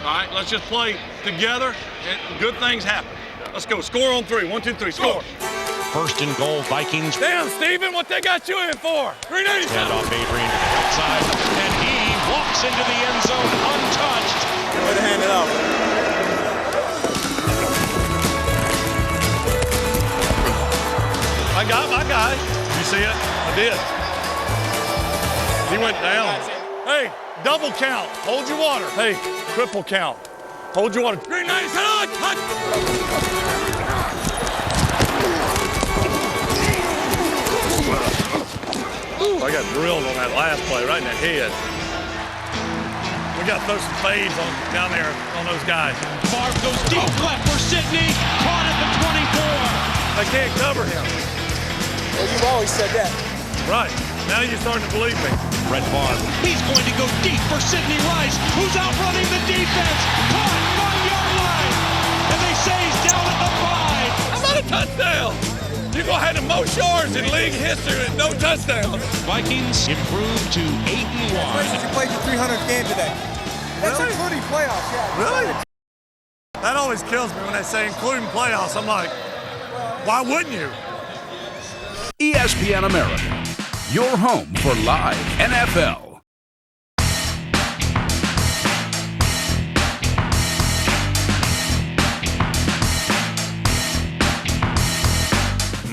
All right, let's just play together, and good things happen. Let's go. Score on 3. 1, 2, 3. Score. First and goal, Vikings. Damn, Steven, what they got you in for? 387. Hand off Adrian to the outside, and he walks into the end zone untouched. Way to hand it off. I got my guy. You see it? I did. He went down. Hey, double count. Hold your water. Hey, triple count. Hold your water. 397. Touch. I got drilled on that last play right in the head. We got to throw some fades on down there on those guys. Favre goes deep left for Sidney. Caught at the 24. They can't cover him. Well, you've always said that. Right. Now you're starting to believe me. Brett Favre. He's going to go deep for Sidney Rice, who's outrunning the defense. Caught 5-yard line. And they say he's down at the 5. How about a touchdown? You're going to have the most yards in league history with no touchdowns. Vikings improve to 8-1. You played your 300th game today. That's Really? including playoffs, yeah. Really? That always kills me when they say including playoffs. I'm like, why wouldn't you? ESPN America, your home for live NFL.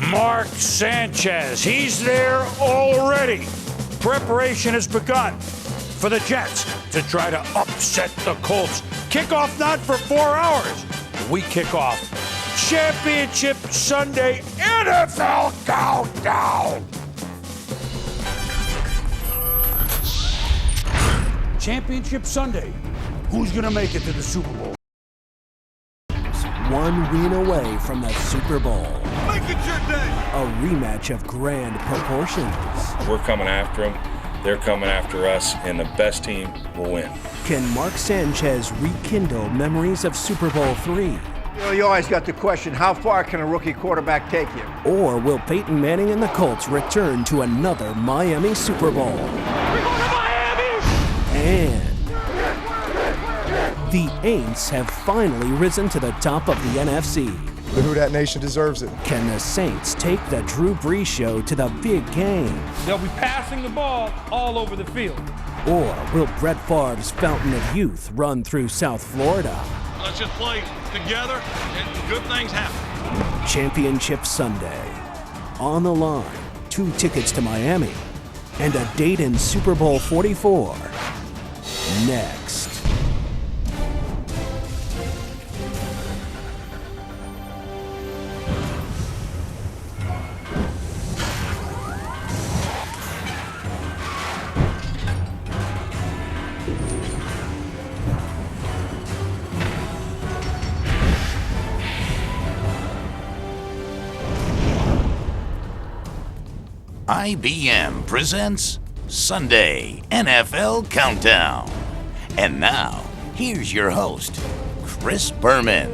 Mark Sanchez, he's there already. Preparation has begun for the Jets to try to upset the Colts. Kickoff not for 4 hours. We kick off Championship Sunday NFL Countdown. Championship Sunday. Who's going to make it to the Super Bowl? One win away from the Super Bowl. Make it your day. A rematch of grand proportions. We're coming after them, they're coming after us, and the best team will win. Can Mark Sanchez rekindle memories of Super Bowl III? You always got the question, how far can a rookie quarterback take you? Or will Peyton Manning and the Colts return to another Miami Super Bowl? We're going to Miami! And the Aints have finally risen to the top of the NFC. The Who Dat Nation deserves it. Can the Saints take the Drew Brees show to the big game? They'll be passing the ball all over the field. Or will Brett Favre's fountain of youth run through South Florida? Let's just play together, and good things happen. Championship Sunday. On the line, 2 tickets to Miami and a date in Super Bowl 44. Next. IBM presents Sunday NFL Countdown. And now, here's your host, Chris Berman.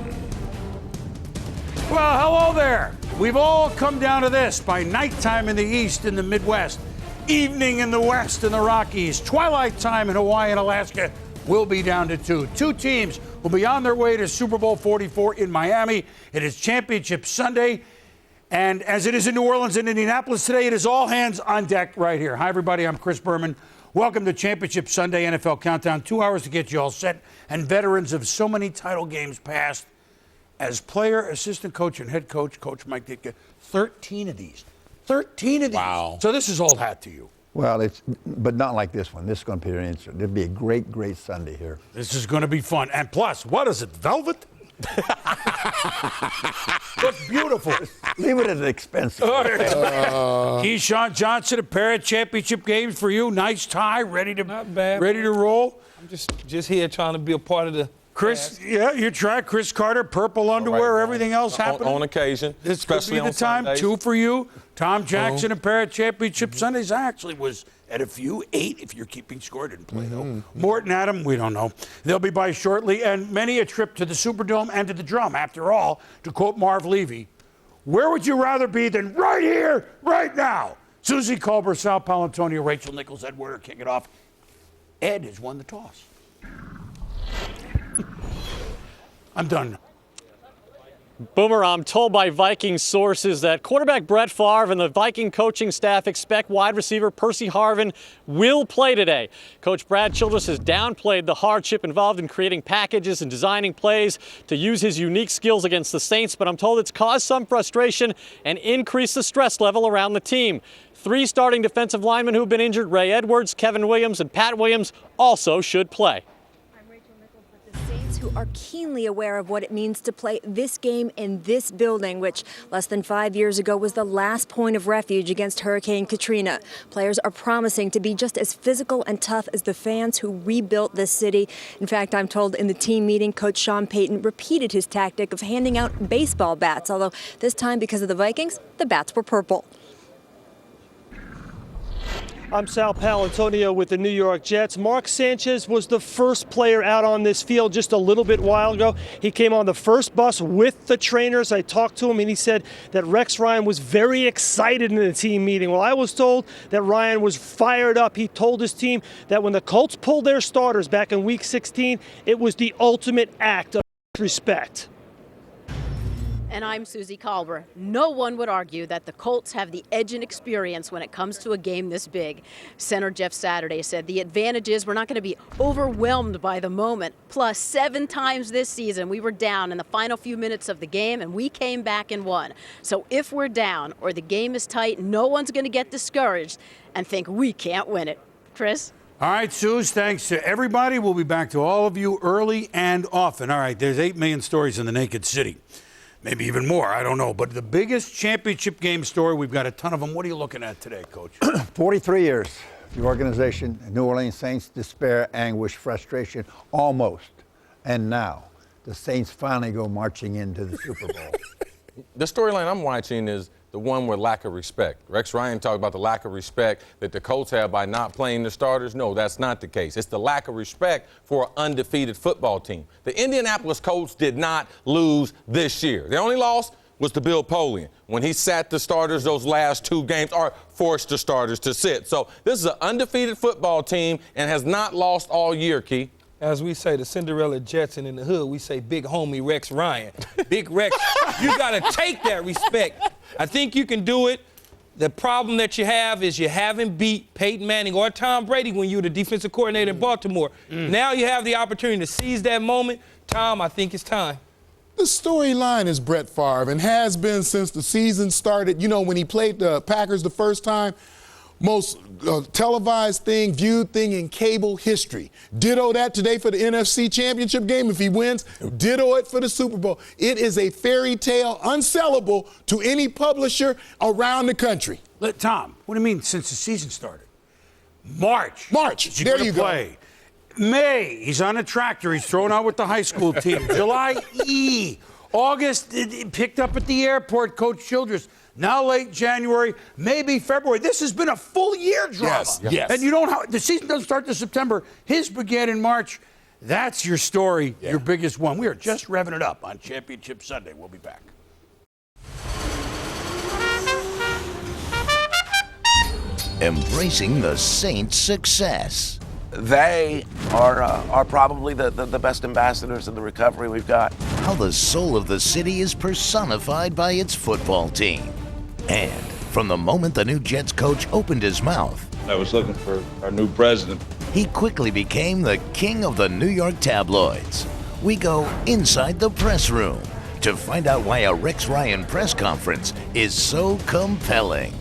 Well, hello there. We've all come down to this by nighttime in the East and the Midwest, evening in the West and the Rockies, twilight time in Hawaii and Alaska. We'll be down to 2. 2 teams will be on their way to Super Bowl 44 in Miami. It is Championship Sunday. And as it is in New Orleans and Indianapolis today, it is all hands on deck right here. Hi, everybody. I'm Chris Berman. Welcome to Championship Sunday NFL Countdown. 2 hours to get you all set. And veterans of so many title games past, as player, assistant coach, and head coach, Coach Mike Ditka, 13 of these. 13 of these. Wow. So this is old hat to you. Well, but not like this one. This is going to be an instant. It'll be a great, great Sunday here. This is going to be fun. And plus, what is it, velvet? Looks beautiful. Leave it as expensive. Keyshawn Johnson, a pair of championship games for you. Nice tie, ready to roll. I'm just here trying to be a part of the Chris, yeah, you try. Chris Carter, purple underwear, everything else happening. on occasion. This especially could be the time. Sundays. 2 for you. Tom Jackson, a pair of championship Sundays. I actually was at a few. 8 if you're keeping score. Didn't play, though. Morton, Adam, we don't know. They'll be by shortly. And many a trip to the Superdome and to the Drum. After all, to quote Marv Levy, where would you rather be than right here, right now? Susie Colbert, Sal Palantonio, Rachel Nichols, Ed Werder kick it off. Ed has won the toss. I'm done. Boomer, I'm told by Viking sources that quarterback Brett Favre and the Viking coaching staff expect wide receiver Percy Harvin will play today. Coach Brad Childress has downplayed the hardship involved in creating packages and designing plays to use his unique skills against the Saints, but I'm told it's caused some frustration and increased the stress level around the team. 3 starting defensive linemen who've been injured, Ray Edwards, Kevin Williams, and Pat Williams, also should play. Who are keenly aware of what it means to play this game in this building, which less than 5 years ago was the last point of refuge against Hurricane Katrina. Players are promising to be just as physical and tough as the fans who rebuilt this city. In fact, I'm told in the team meeting, Coach Sean Payton repeated his tactic of handing out baseball bats, although this time, because of the Vikings, the bats were purple. I'm Sal Palantonio with the New York Jets. Mark Sanchez was the first player out on this field just a little bit while ago. He came on the first bus with the trainers. I talked to him and he said that Rex Ryan was very excited in the team meeting. Well, I was told that Ryan was fired up. He told his team that when the Colts pulled their starters back in Week 16, it was the ultimate act of respect. And I'm Susie Colbert. No one would argue that the Colts have the edge and experience when it comes to a game this big. Center Jeff Saturday said the advantage is we're not going to be overwhelmed by the moment. Plus, 7 times this season we were down in the final few minutes of the game and we came back and won. So if we're down or the game is tight, no one's going to get discouraged and think we can't win it. Chris? All right, Suze, thanks to everybody. We'll be back to all of you early and often. All right, there's 8 million stories in the Naked City. Maybe even more, I don't know. But the biggest championship game story, we've got a ton of them. What are you looking at today, Coach? 43 years, the organization, New Orleans Saints, despair, anguish, frustration, almost. And now, the Saints finally go marching into the Super Bowl. The storyline I'm watching is the one with lack of respect. Rex Ryan talked about the lack of respect that the Colts have by not playing the starters. No, that's not the case. It's the lack of respect for an undefeated football team. The Indianapolis Colts did not lose this year. The only loss was to Bill Polian when he sat the starters those last 2 games or forced the starters to sit. So this is an undefeated football team and has not lost all year, Key. As we say, the Cinderella Jets, and in the hood, we say big homie Rex Ryan. Big Rex, you got to take that respect. I think you can do it. The problem that you have is you haven't beat Peyton Manning or Tom Brady when you were the defensive coordinator in Baltimore. Now you have the opportunity to seize that moment. Tom, I think it's time. The storyline is Brett Favre and has been since the season started. You know, when he played the Packers the first time, most televised thing, viewed thing in cable history. Ditto that today for the NFC Championship game if he wins. Ditto it for the Super Bowl. It is a fairy tale, unsellable to any publisher around the country. Tom, what do you mean since the season started? March. There you go. May, he's on a tractor. He's thrown out with the high school team. July, August, picked up at the airport, Coach Childress. Now late January, maybe February. This has been a full year drama. Yes. And you don't the season doesn't start till September. His began in March. That's your story, your biggest one. We are just revving it up on Championship Sunday. We'll be back. Embracing the Saints' success. They are probably the best ambassadors of the recovery we've got. How the soul of the city is personified by its football team. And from the moment the new Jets coach opened his mouth, I was looking for our new president. He quickly became the king of the New York tabloids. We go inside the press room to find out why a Rex Ryan press conference is so compelling.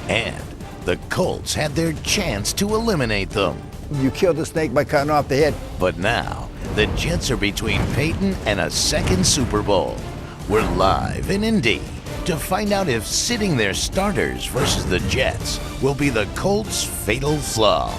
And the Colts had their chance to eliminate them. You killed the snake by cutting off the head. But now, the Jets are between Peyton and a second Super Bowl. We're live in Indy to find out if sitting their starters versus the Jets will be the Colts' fatal flaw.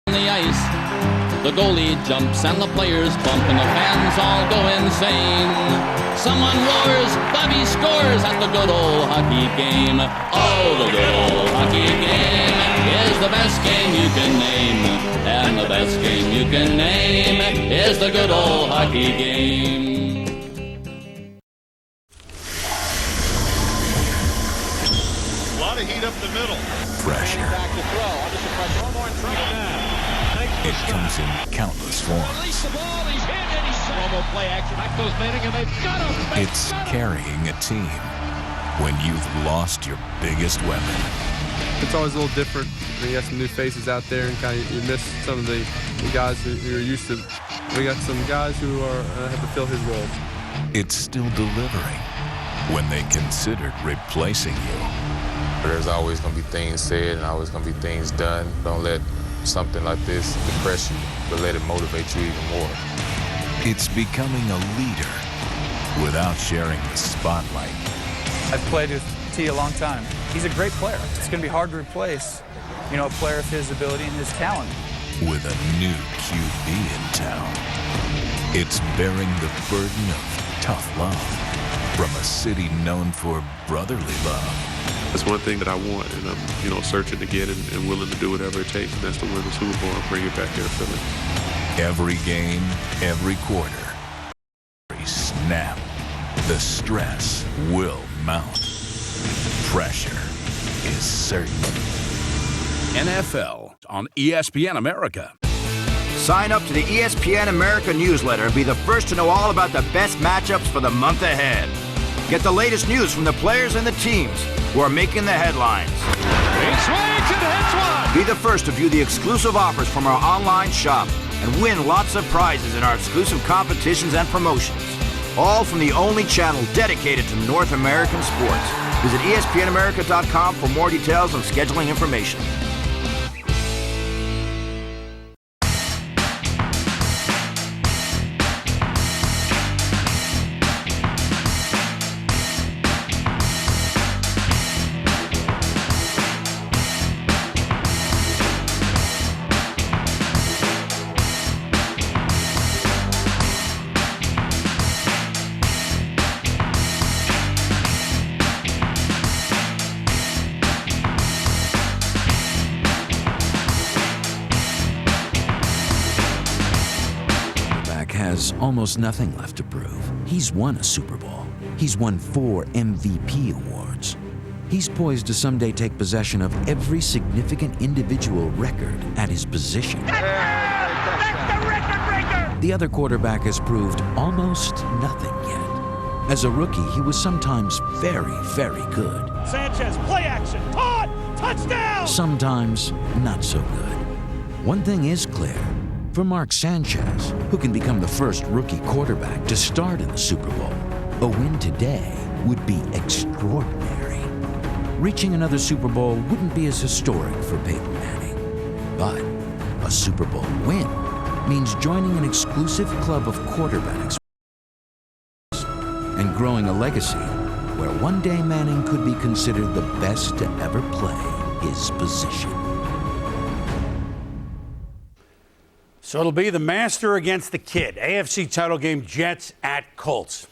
The ice, the goalie jumps and the players bump and the fans all go insane. Someone roars, Bobby scores at the good old hockey game. Oh, the good old hockey game. is the best game you can name. And the best game you can name is the good old hockey game. A lot of heat up the middle. Pressure. Back to throw. Under some pressure. One more in trouble now. It comes in countless forms. Release the ball. He's hit and he's Romo play action. Back goes Manning and they've got him. It's carrying a team when you've lost your biggest weapon. It's always a little different when you got some new faces out there and kind of you miss some of the guys who are used to. We got some guys who are have to fill his role. It's still delivering when they considered replacing you. There's always going to be things said and always going to be things done. Don't let something like this depress you, but let it motivate you even more. It's becoming a leader without sharing the spotlight. I've played with T a long time. He's a great player. It's going to be hard to replace, you know, a player of his ability and his talent. With a new QB in town, it's bearing the burden of tough love from a city known for brotherly love. That's one thing that I want, and I'm, searching to get and willing to do whatever it takes, and that's to win the Super Bowl and bring it back here to Philly. Every game, every quarter, every snap, the stress will mount. Pressure is certain. NFL on ESPN America. Sign up to the ESPN America newsletter and be the first to know all about the best matchups for the month ahead. Get the latest news from the players and the teams who are making the headlines. He swings and hits one. Be the first to view the exclusive offers from our online shop and win lots of prizes in our exclusive competitions and promotions. All from the only channel dedicated to North American sports. Visit ESPNAmerica.com for more details and scheduling information. Has almost nothing left to prove. He's won a Super Bowl. He's won 4 MVP awards. He's poised to someday take possession of every significant individual record at his position. The other quarterback has proved almost nothing yet. As a rookie, he was sometimes very, very good. Sanchez, play action, caught, touchdown! Sometimes not so good. One thing is clear. For Mark Sanchez, who can become the first rookie quarterback to start in the Super Bowl, a win today would be extraordinary. Reaching another Super Bowl wouldn't be as historic for Peyton Manning. But a Super Bowl win means joining an exclusive club of quarterbacks and growing a legacy where one day Manning could be considered the best to ever play his position. So it'll be the master against the kid. AFC title game, Jets at Colts.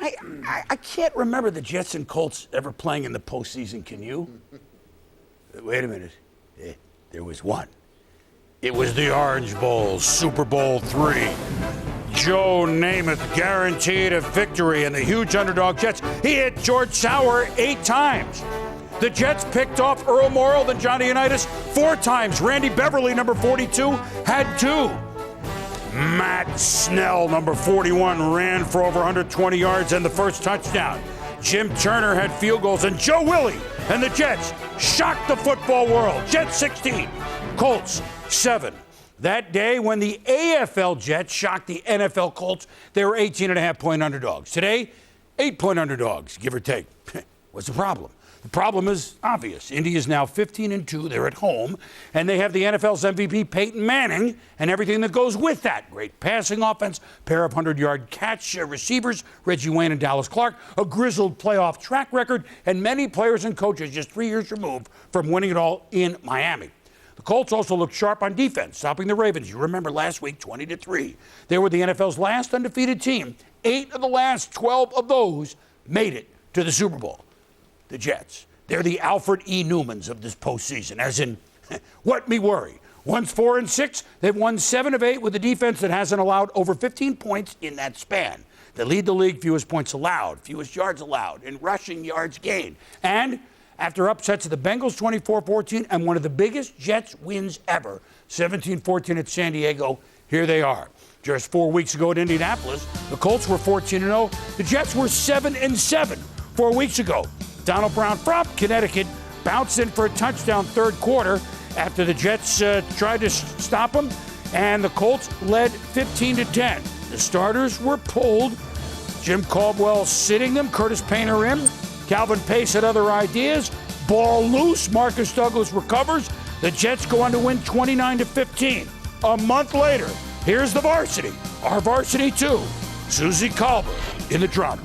I can't remember the Jets and Colts ever playing in the postseason. Can you? Wait a minute. There was one. It was the Orange Bowl, Super Bowl III. Joe Namath guaranteed a victory, and the huge underdog Jets. He hit George Sauer 8 times. The Jets picked off Earl Morrall and Johnny Unitas 4 times. Randy Beverly, number 42, had 2. Matt Snell, number 41, ran for over 120 yards and the first touchdown. Jim Turner had field goals, and Joe Willie and the Jets shocked the football world. Jets 16, Colts 7. That day, when the AFL Jets shocked the NFL Colts, they were 18.5-point underdogs. Today, 8-point underdogs, give or take. What's the problem? The problem is obvious. Indy is now 15-2. They're at home, and they have the NFL's MVP, Peyton Manning, and everything that goes with that. Great passing offense, pair of 100-yard catch receivers, Reggie Wayne and Dallas Clark, a grizzled playoff track record, and many players and coaches just 3 years removed from winning it all in Miami. The Colts also looked sharp on defense, stopping the Ravens. You remember last week, 20-3. They were the NFL's last undefeated team. 8 of the last 12 of those made it to the Super Bowl. The Jets. They're the Alfred E. Newmans of this postseason, as in, what me worry. One's 4-6. They've won 7 of 8 with a defense that hasn't allowed over 15 points in that span. They lead the league fewest points allowed, fewest yards allowed, and rushing yards gained. And after upsets of the Bengals 24-14 and one of the biggest Jets wins ever, 17-14 at San Diego, here they are. Just 4 weeks ago at Indianapolis, the Colts were 14-0. The Jets were 7-7 4 weeks ago. Donald Brown from Connecticut bounced in for a touchdown third quarter after the Jets tried to stop them, and the Colts led 15-10. The starters were pulled. Jim Caldwell sitting them, Curtis Painter in. Calvin Pace had other ideas. Ball loose. Marcus Douglas recovers. The Jets go on to win 29-15. A month later, here's the varsity. Our varsity too. Susie Colbert in the drum.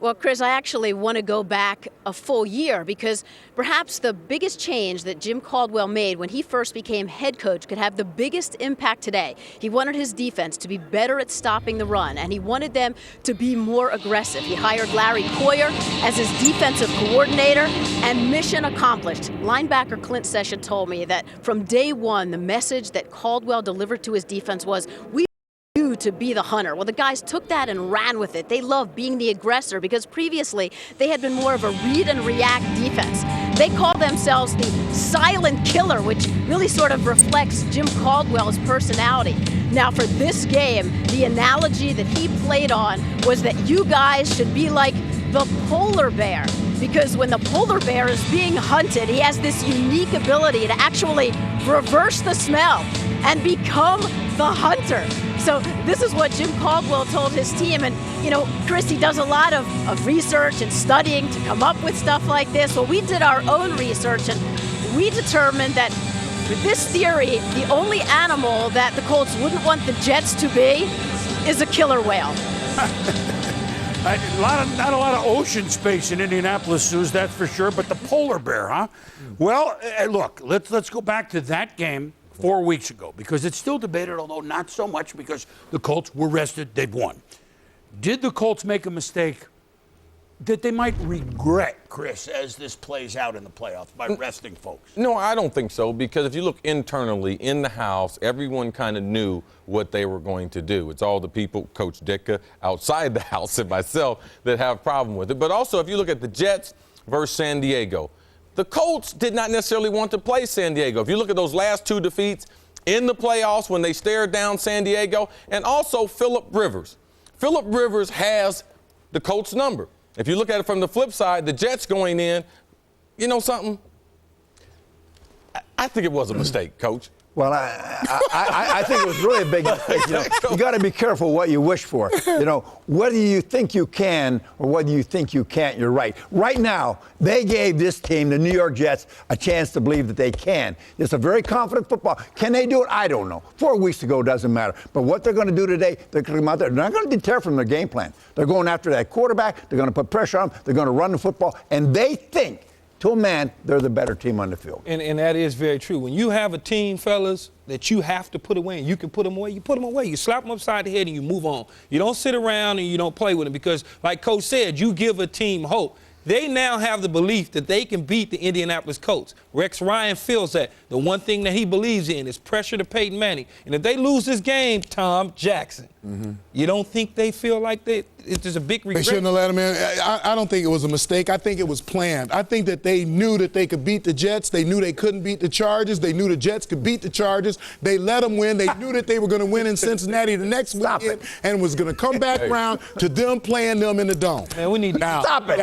Well, Chris, I actually want to go back a full year because perhaps the biggest change that Jim Caldwell made when he first became head coach could have the biggest impact today. He wanted his defense to be better at stopping the run, and he wanted them to be more aggressive. He hired Larry Coyer as his defensive coordinator, and mission accomplished. Linebacker Clint Session told me that from day one, the message that Caldwell delivered to his defense was, we you to be the hunter. Well, the guys took that and ran with it. They love being the aggressor because previously they had been more of a read and react defense. They call themselves the silent killer, which really sort of reflects Jim Caldwell's personality. Now, for this game, the analogy that he played on was that you guys should be like the polar bear, because when the polar bear is being hunted, he has this unique ability to actually reverse the smell and become the hunter. So this is what Jim Caldwell told his team. And, you know, Chris, he does a lot of research and studying to come up with stuff like this. Well, we did our own research, and we determined that with this theory, the only animal that the Colts wouldn't want the Jets to be is a killer whale. Not a lot of ocean space in Indianapolis, Suze, that's for sure, but the polar bear, huh? Well, look, let's go back to that game 4 weeks ago, because it's still debated, although not so much, because the Colts were rested, they've won. Did the Colts make a mistake that they might regret, Chris, as this plays out in the playoffs by resting folks? No, I don't think so, because if you look internally in the house, everyone kind of knew what they were going to do. It's all the people, Coach Ditka, outside the house and myself, that have a problem with it. But also, if you look at the Jets versus San Diego, the Colts did not necessarily want to play San Diego. If you look at those last 2 defeats in the playoffs when they stared down San Diego, and also Phillip Rivers. Phillip Rivers has the Colts number. If you look at it from the flip side, the Jets going in, you know something? I think it was a mistake, Coach. Well, I think it was really a big mistake. You know, you got to be careful what you wish for. You know, whether you think you can or whether you think you can't, you're right. Right now, they gave this team, the New York Jets, a chance to believe that they can. It's a very confident football. Can they do it? I don't know. 4 weeks ago doesn't matter. But what they're going to do today, they're going to come out there. They're not going to deter from their game plan. They're going after that quarterback. They're going to put pressure on him. They're going to run the football. And they think, to a man, they're the better team on the field. And that is very true. When you have a team, fellas, that you have to put away, and you can put them away, you put them away. You slap them upside the head and you move on. You don't sit around and you don't play with them because, like Coach said, you give a team hope. They now have the belief that they can beat the Indianapolis Colts. Rex Ryan feels that. The one thing that he believes in is pressure to Peyton Manning. And if they lose this game, Tom Jackson, you don't think they feel like there's a big regret? They shouldn't have let him in. I don't think it was a mistake. I think it was planned. I think that they knew that they could beat the Jets. They knew they couldn't beat the Chargers. They knew the Jets could beat the Chargers. They let them win. They knew that they were going to win in Cincinnati the next weekend and was going to come back around to them playing them in the Dome. Man, we need to now, stop it.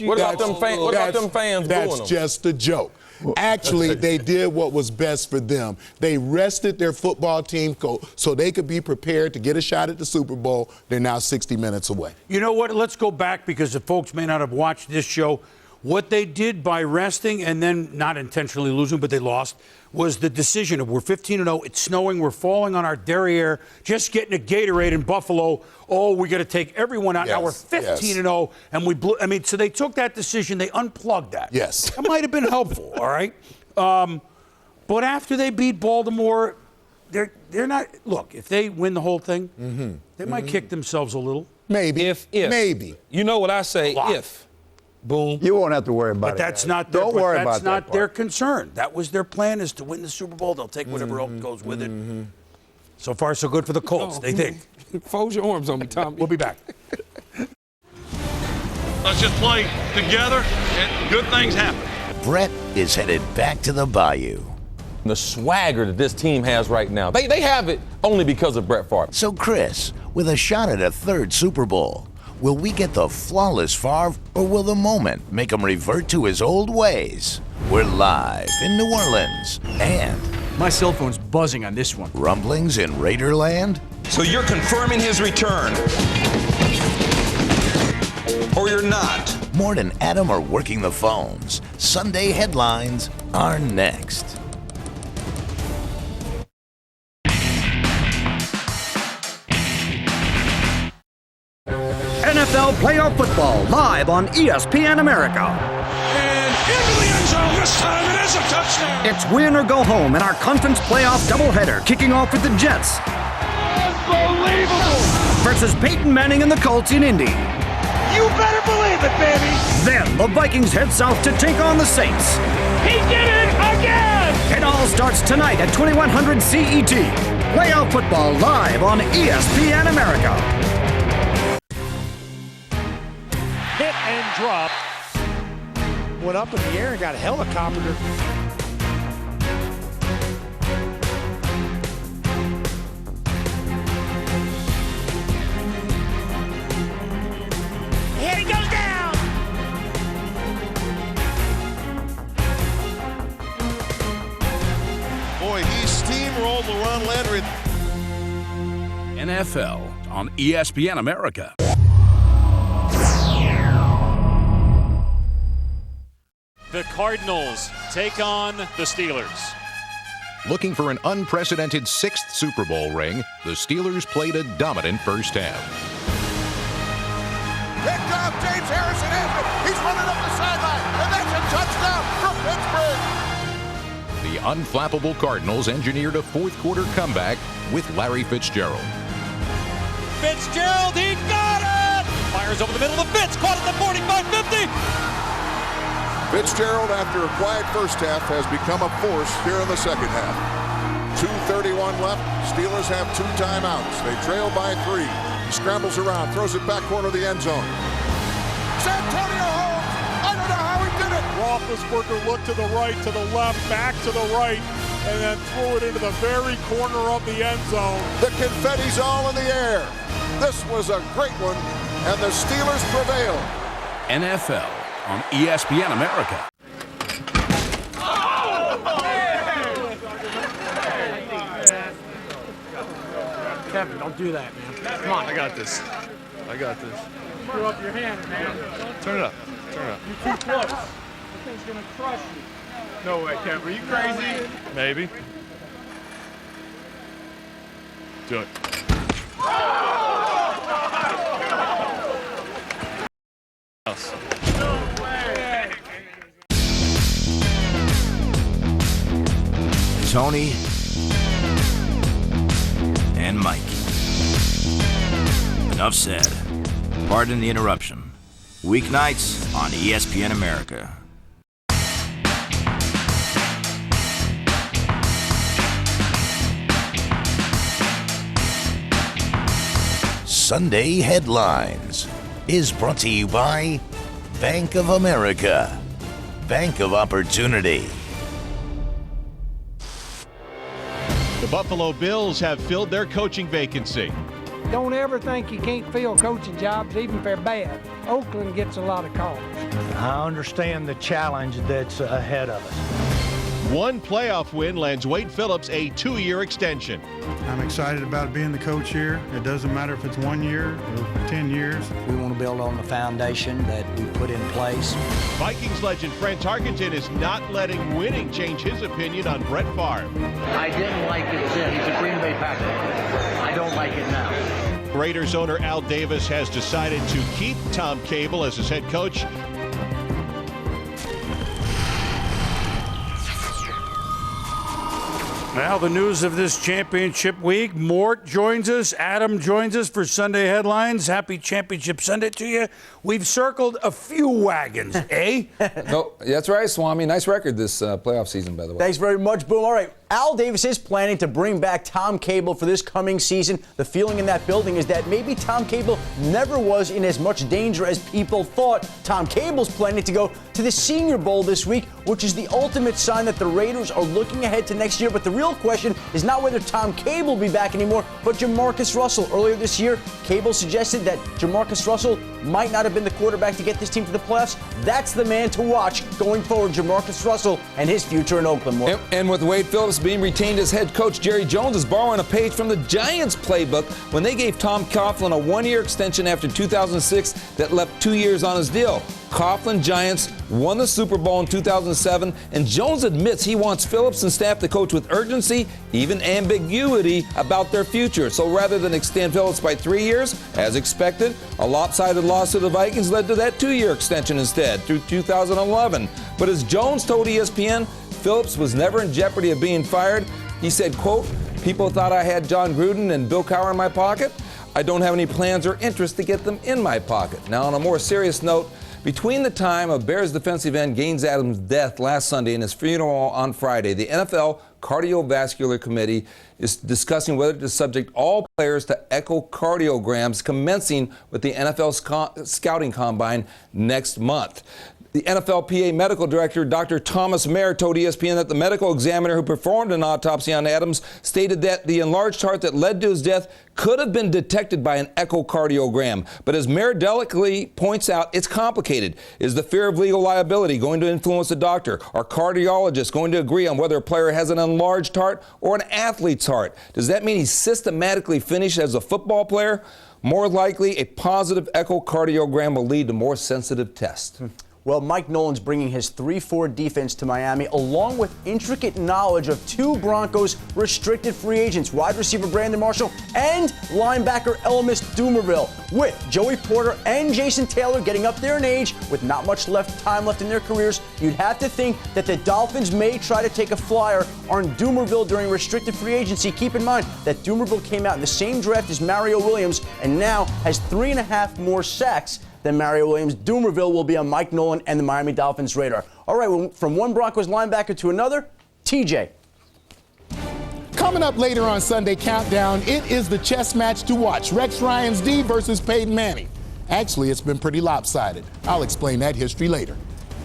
What about them fans That's booing them? just a joke. Actually, they did what was best for them. They rested their football team so they could be prepared to get a shot at the Super Bowl. They're now 60 minutes away. You know what? Let's go back because the folks may not have watched this show. What they did by resting and then not intentionally losing, but they lost, was the decision of we're 15-0, it's snowing, we're falling on our derriere, just getting a Gatorade in Buffalo. Oh, we got to take everyone out. Yes, now we're 15-0, and we blew. I mean, so they took that decision, they unplugged that. Yes. That might have been helpful, all right? But after they beat Baltimore, they're not. Look, if they win the whole thing, they might kick themselves a little. Maybe. Maybe. You know what I say? If. Boom. You won't have to worry about it. But that's not Don't worry about that's not that their part. concern. That was their plan, is to win the Super Bowl. They'll take whatever else goes with it. So far, so good for the Colts, they think. Fold your arms on me, Tommy. We'll be back. Let's just play together and good things happen. Brett is headed back to the Bayou. The swagger that this team has right now, they have it only because of Brett Favre. So Chris, with a shot at a 3rd Super Bowl, will we get the flawless Favre, or will the moment make him revert to his old ways? We're live in New Orleans, and My cell phone's buzzing on this one. rumblings in Raiderland. So you're confirming his return, or you're not? Mort and Adam are working the phones. Sunday headlines are next. NFL playoff football live on ESPN America. And into the end zone. This time it is a touchdown. It's win or go home in our conference playoff doubleheader, kicking off with the Jets Unbelievable. versus Peyton Manning and the Colts in Indy. You better believe it, baby. Then the Vikings head south to take on the Saints. He did it again. It all starts tonight at 2100 CET. Playoff football live on ESPN America. Hit and drop. Went up in the air and got helicoptered. And he goes down. Boy, he steamrolled LeRon Landry. NFL on ESPN America. The Cardinals take on the Steelers. Looking for an unprecedented 6th Super Bowl ring, the Steelers played a dominant first half. Picked off James Harrison after. He's running up the sideline, and that's a touchdown from Pittsburgh. The unflappable Cardinals engineered a 4th quarter comeback with Larry Fitzgerald. Fitzgerald, he got it! Fires over the middle of Fitz, caught at the 45-50. Fitzgerald, after a quiet first half, has become a force here in the second half. 2:31 left. Steelers have 2 timeouts. They trail by 3. He scrambles around, throws it back corner of the end zone. Santonio Holmes! I don't know how he did it! Roethlisberger looked to the right, to the left, back to the right, and then threw it into the very corner of the end zone. The confetti's all in the air. This was a great one, and the Steelers prevail. NFL on ESPN America. Kevin, don't do that, man. Come on. I got this. I got this. Screw up your hand, man. Turn it up. Turn it up. You're too close. This thing's gonna crush you. No way, Kevin. Are you crazy? Maybe. Do it. Tony and Mike. Enough said. Pardon the interruption. Weeknights on ESPN America. Sunday Headlines is brought to you by Bank of America. Bank of Opportunity. The Buffalo Bills have filled their coaching vacancy. Don't ever think you can't fill coaching jobs, even if they're bad. Oakland gets a lot of calls. I understand the challenge that's ahead of us. One playoff win lands Wade Phillips a 2-year extension. I'm excited about being the coach here. It doesn't matter if it's 1 year or 10 years. We want to build on the foundation that we put in place. Vikings legend Fran Tarkenton is not letting winning change his opinion on Brett Favre. I didn't like it then. He's a Green Bay Packer. I don't like it now. Raiders owner Al Davis has decided to keep Tom Cable as his head coach. Well, the news of this championship week. Mort joins us. Adam joins us for Sunday Headlines. Happy Championship Sunday to you. We've circled a few wagons, eh? No, that's right, Swami. Nice record this playoff season, by the way. Thanks very much, Boom. All right, Al Davis is planning to bring back Tom Cable for this coming season. The feeling in that building is that maybe Tom Cable never was in as much danger as people thought. Tom Cable's planning to go to the Senior Bowl this week, which is the ultimate sign that the Raiders are looking ahead to next year. But the real question is not whether Tom Cable will be back anymore, but Jamarcus Russell. Earlier this year, Cable suggested that Jamarcus Russell might not have been the quarterback to get this team to the playoffs. That's the man to watch going forward, Jamarcus Russell and his future in Oakland. And with Wade Phillips being retained as head coach, Jerry Jones is borrowing a page from the Giants playbook when they gave Tom Coughlin a one-year extension after 2006 that left 2 years on his deal. Coughlin Giants won the Super Bowl in 2007, and Jones admits he wants Phillips and staff to coach with urgency, even ambiguity about their future. So rather than extend Phillips by 3 years, as expected, a lopsided loss to the Vikings led to that 2-year extension instead through 2011. But as Jones told ESPN, Phillips was never in jeopardy of being fired. He said, quote, "People thought I had John Gruden and Bill Cowher in my pocket. I don't have any plans or interest to get them in my pocket." Now, on a more serious note, between the time of Bears defensive end Gaines Adams' death last Sunday and his funeral on Friday, the NFL Cardiovascular Committee is discussing whether to subject all players to echocardiograms commencing with the NFL Scouting Combine next month. The NFLPA medical director, Dr. Thomas Mayer, told ESPN that the medical examiner who performed an autopsy on Adams stated that the enlarged heart that led to his death could have been detected by an echocardiogram. But as Mayer delicately points out, it's complicated. Is the fear of legal liability going to influence the doctor? Are cardiologists going to agree on whether a player has an enlarged heart or an athlete's heart? Does that mean he's systematically finished as a football player? More likely, a positive echocardiogram will lead to more sensitive tests. Well, Mike Nolan's bringing his 3-4 defense to Miami, along with intricate knowledge of 2 Broncos restricted free agents, wide receiver Brandon Marshall and linebacker Elvis Dumervil. With Joey Porter and Jason Taylor getting up there in age with not much time left in their careers, you'd have to think that the Dolphins may try to take a flyer on Dumervil during restricted free agency. Keep in mind that Dumervil came out in the same draft as Mario Williams and now has 3.5 more sacks than Mario Williams. Dumervil will be on Mike Nolan and the Miami Dolphins' radar. All right, well, from one Broncos linebacker to another, TJ. Coming up later on Sunday Countdown, it is the chess match to watch. Rex Ryan's D versus Peyton Manning. Actually, it's been pretty lopsided. I'll explain that history later.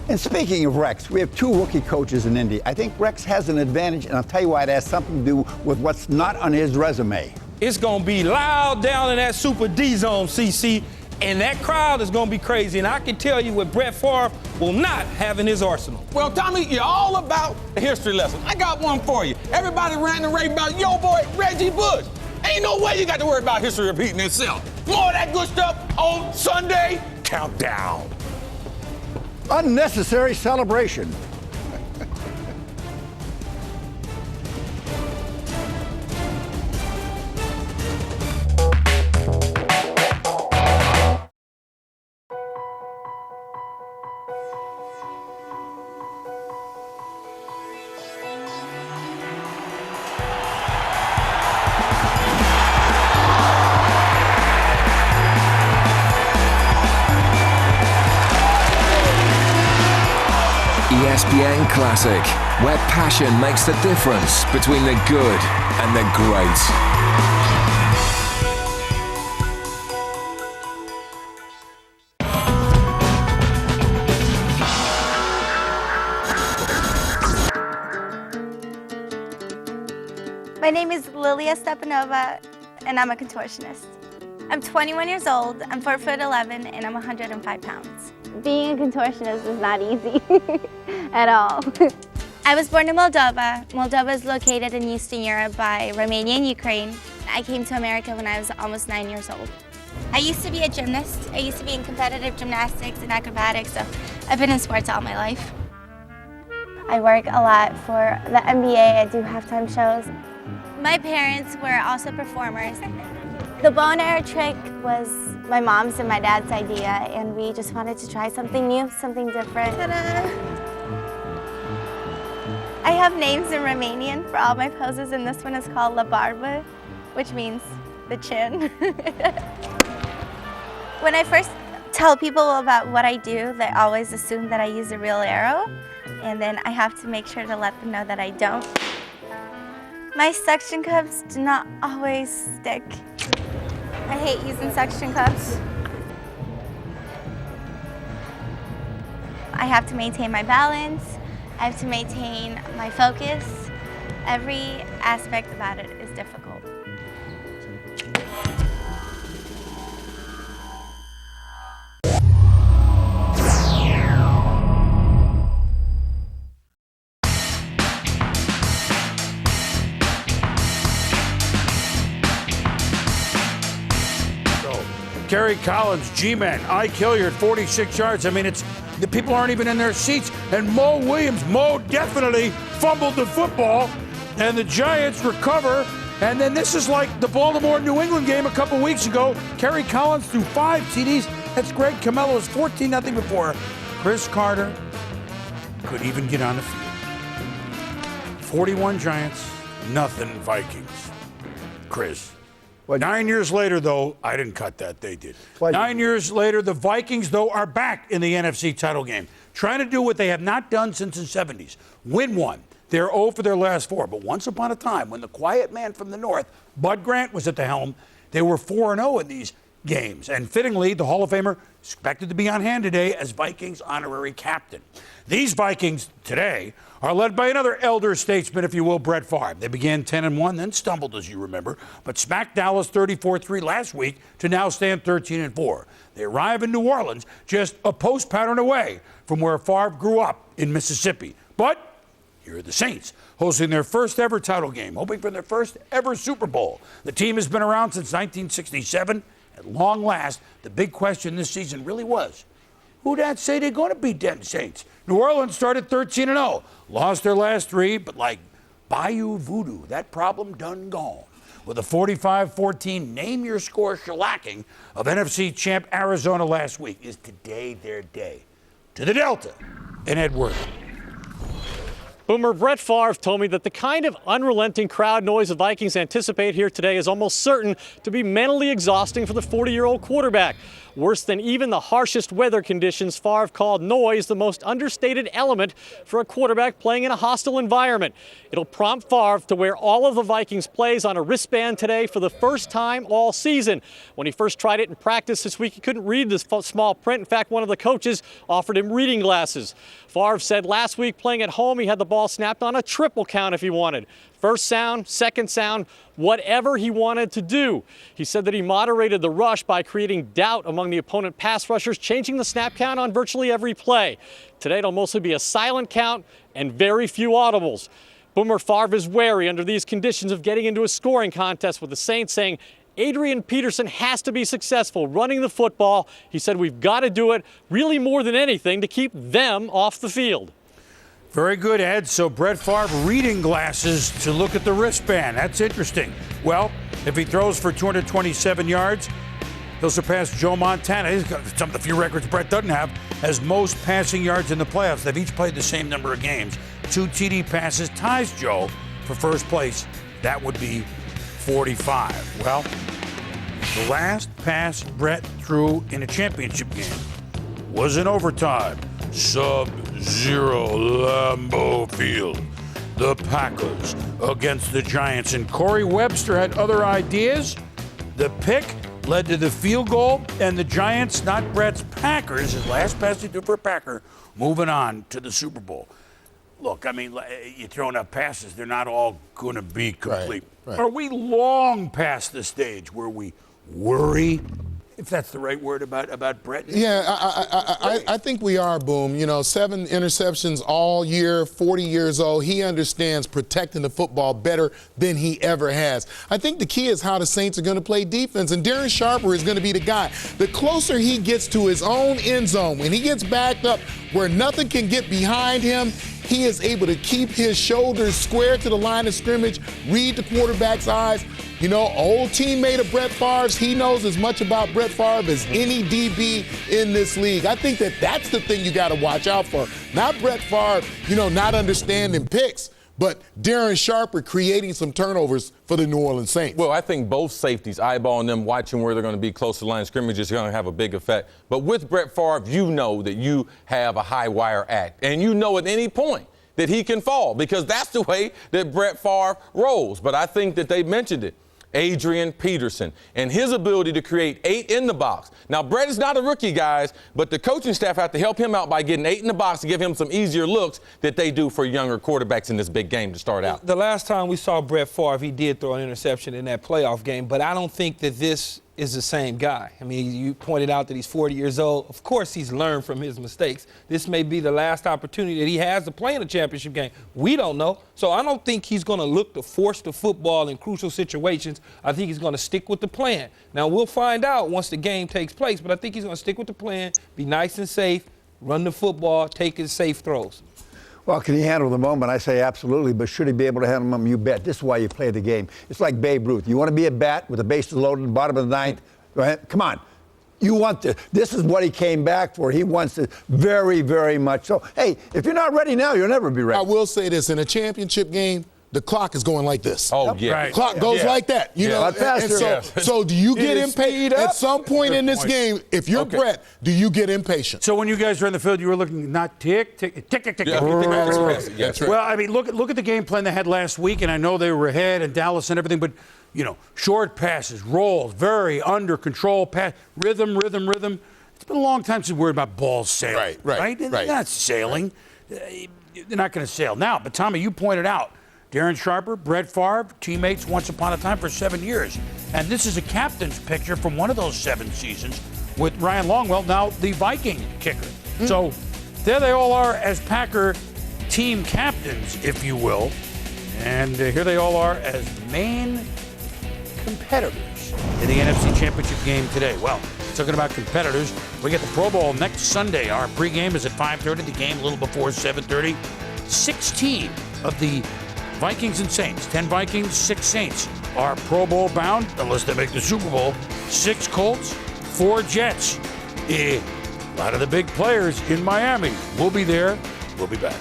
And speaking of Rex, we have 2 rookie coaches in Indy. I think Rex has an advantage, and I'll tell you why it has something to do with what's not on his resume. It's going to be loud down in that Super D zone, CC. And that crowd is going to be crazy. And I can tell you what Brett Favre will not have in his arsenal. Well, Tommy, you're all about the history lesson. I got one for you. Everybody ranting and raving about your boy, Reggie Bush. Ain't no way you got to worry about history repeating itself. More of that good stuff on Sunday Countdown. Unnecessary celebration. ESPN Classic, where passion makes the difference between the good and the great. My name is Lilia Stepanova, and I'm a contortionist. I'm 21 years old, I'm 4'11", and I'm 105 pounds. Being a contortionist is not easy at all. I was born in Moldova. Moldova is located in Eastern Europe by Romania and Ukraine. I came to America when I was almost 9 years old. I used to be a gymnast. I used to be in competitive gymnastics and acrobatics, so I've been in sports all my life. I work a lot for the NBA. I do halftime shows. My parents were also performers. The bow and arrow trick was my mom's and my dad's idea, and we just wanted to try something new, something different. Ta-da! I have names in Romanian for all my poses, and this one is called La Barba, which means the chin. When I first tell people about what I do, they always assume that I use a real arrow, and then I have to make sure to let them know that I don't. My suction cups do not always stick. I hate using suction cups. I have to maintain my balance. I have to maintain my focus. Every aspect about it is difficult. Kerry Collins, G-Man, Ike Hilliard, 46 yards. I mean, the people aren't even in their seats. And Mo Williams, definitely fumbled the football, and the Giants recover. And then this is like the Baltimore-New England game a couple weeks ago. Kerry Collins threw 5 TDs. That's Greg Camello's 14-0 before. Chris Carter could even get on the field. 41 Giants, nothing Vikings. Chris. 9 years later, though, I didn't cut that. They did. 9 years later, the Vikings, though, are back in the NFC title game, trying to do what they have not done since the 70s, win one. They're 0 for their last 4. But once upon a time, when the quiet man from the north, Bud Grant, was at the helm, they were 4-0 in these games. And fittingly, the Hall of Famer expected to be on hand today as Vikings honorary captain. These Vikings today are led by another elder statesman, if you will, Brett Favre. They began 10-1, then stumbled, as you remember, but smacked Dallas 34-3 last week to now stand 13-4. They arrive in New Orleans just a post pattern away from where Favre grew up in Mississippi. But here are the Saints, hosting their first ever title game, hoping for their first ever Super Bowl. The team has been around since 1967. At long last, the big question this season really was, who'd that say they're going to beat them Saints? New Orleans started 13-0, lost their last 3, but like Bayou Voodoo, that problem done gone. With a 45-14 name-your-score shellacking of NFC champ Arizona last week, is today their day. To the Delta and Ed Worthing. Boomer, Brett Favre told me that the kind of unrelenting crowd noise the Vikings anticipate here today is almost certain to be mentally exhausting for the 40-year-old quarterback. Worse than even the harshest weather conditions, Favre called noise the most understated element for a quarterback playing in a hostile environment. It'll prompt Favre to wear all of the Vikings plays on a wristband today for the first time all season. When he first tried it in practice this week, he couldn't read the small print. In fact, one of the coaches offered him reading glasses. Favre said last week playing at home, he had the ball snapped on a triple count if he wanted. First sound, second sound, whatever he wanted to do. He said that he moderated the rush by creating doubt among the opponent pass rushers, changing the snap count on virtually every play. Today it'll mostly be a silent count and very few audibles. Boomer, Favre is wary under these conditions of getting into a scoring contest with the Saints, saying Adrian Peterson has to be successful running the football. He said we've got to do it really more than anything to keep them off the field. Very good, Ed. So Brett Favre reading glasses to look at the wristband. That's interesting. Well, if he throws for 227 yards, he'll surpass Joe Montana. He's got some of the few records Brett doesn't have as most passing yards in the playoffs. They've each played the same number of games. 2 TD passes ties Joe for first place. That would be 45. Well, the last pass Brett threw in a championship game was in overtime. Sub-Zero Lambeau Field. The Packers against the Giants. And Corey Webster had other ideas. The pick led to the field goal, and the Giants, not Brett's Packers, his last pass he threw for a Packer, moving on to the Super Bowl. Look, I mean, you're throwing up passes. They're not all going to be complete. Right. Are we long past the stage where we worry, if that's the right word, about Brett? Yeah, I think we are, Boom. You know, 7 interceptions all year, 40 years old. He understands protecting the football better than he ever has. I think the key is how the Saints are going to play defense, and Darren Sharper is going to be the guy. The closer he gets to his own end zone, when he gets backed up where nothing can get behind him, he is able to keep his shoulders square to the line of scrimmage, read the quarterback's eyes. You know, old teammate of Brett Favre's, he knows as much about Brett Favre as any DB in this league. I think that that's the thing you got to watch out for. Not Brett Favre, you know, not understanding picks. but Darren Sharper creating some turnovers for the New Orleans Saints. Well, I think both safeties, eyeballing them, watching where they're going to be close to the line of scrimmage is going to have a big effect. But with Brett Favre, you know that you have a high wire act, and you know at any point that he can fall because that's the way that Brett Favre rolls. But I think that they mentioned it. Adrian Peterson and his ability to create 8 in the box. Now, Brett is not a rookie, guys, but the coaching staff have to help him out by getting 8 in the box to give him some easier looks that they do for younger quarterbacks in this big game to start out. The last time we saw Brett Favre, he did throw an interception in that playoff game, but I don't think that this is the same guy. I mean, you pointed out that he's 40 years old. Of course, he's learned from his mistakes. This may be the last opportunity that he has to play in a championship game. We don't know. So I don't think he's going to look to force the football in crucial situations. I think he's going to stick with the plan. Now, we'll find out once the game takes place, but I think he's going to stick with the plan, be nice and safe, run the football, take his safe throws. Well, can he handle the moment? I say absolutely, but should he be able to handle them? You bet. This is why you play the game. It's like Babe Ruth. You want to be a bat with the bases loaded at the bottom of the ninth? Go ahead. Come on. You want to. This is what he came back for. He wants it very, very much. So, hey, if you're not ready now, you'll never be ready. I will say this. In a championship game, the clock is going like this. Oh, yeah. Right. The clock goes like that. You know, and so do you get impatient? At some point in this game, if you're Brett, do you get impatient? So when you guys were in the field, you were looking not tick, tick, tick, tick, tick. Yeah, That's right. Well, I mean, look at the game plan they had last week, and I know they were ahead in Dallas and everything, but, you know, short passes, rolls, very under control pass, rhythm. It's been a long time since we worried about balls sailing. Right. They're not sailing. They're not going to sail now. But, Tommy, you pointed out, Darren Sharper, Brett Favre, teammates once upon a time for 7 years. And this is a captain's picture from one of those 7 seasons with Ryan Longwell, now the Viking kicker. So there they all are as Packer team captains, if you will. And here they all are as main competitors in the NFC Championship game today. Well, talking about competitors, we get the Pro Bowl next Sunday. Our pregame is at 5:30, the game a little before 7:30. 16 of the Vikings and Saints, 10 Vikings, 6 Saints are Pro Bowl bound, unless they make the Super Bowl. 6 Colts, 4 Jets. A lot of the big players in Miami will be there. We'll be back.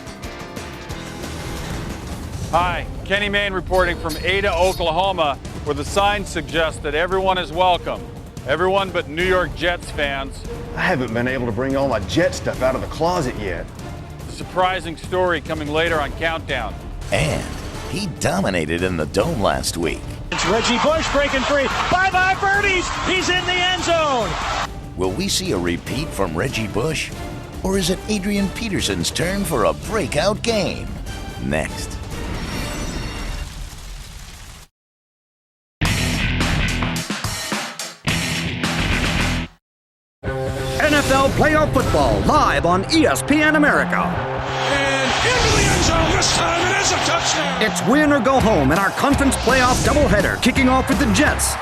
Hi, Kenny Mayne reporting from Ada, Oklahoma, where the signs suggest that everyone is welcome. Everyone but New York Jets fans. I haven't been able to bring all my Jet stuff out of the closet yet. Surprising story coming later on Countdown. And he dominated in the Dome last week. It's Reggie Bush breaking free. Bye-bye birdies. He's in the end zone. Will we see a repeat from Reggie Bush? Or is it Adrian Peterson's turn for a breakout game? Next. NFL Playoff Football live on ESPN America. And into the end zone. This time it is a touchdown. It's win or go home in our conference playoff doubleheader, kicking off with the Jets.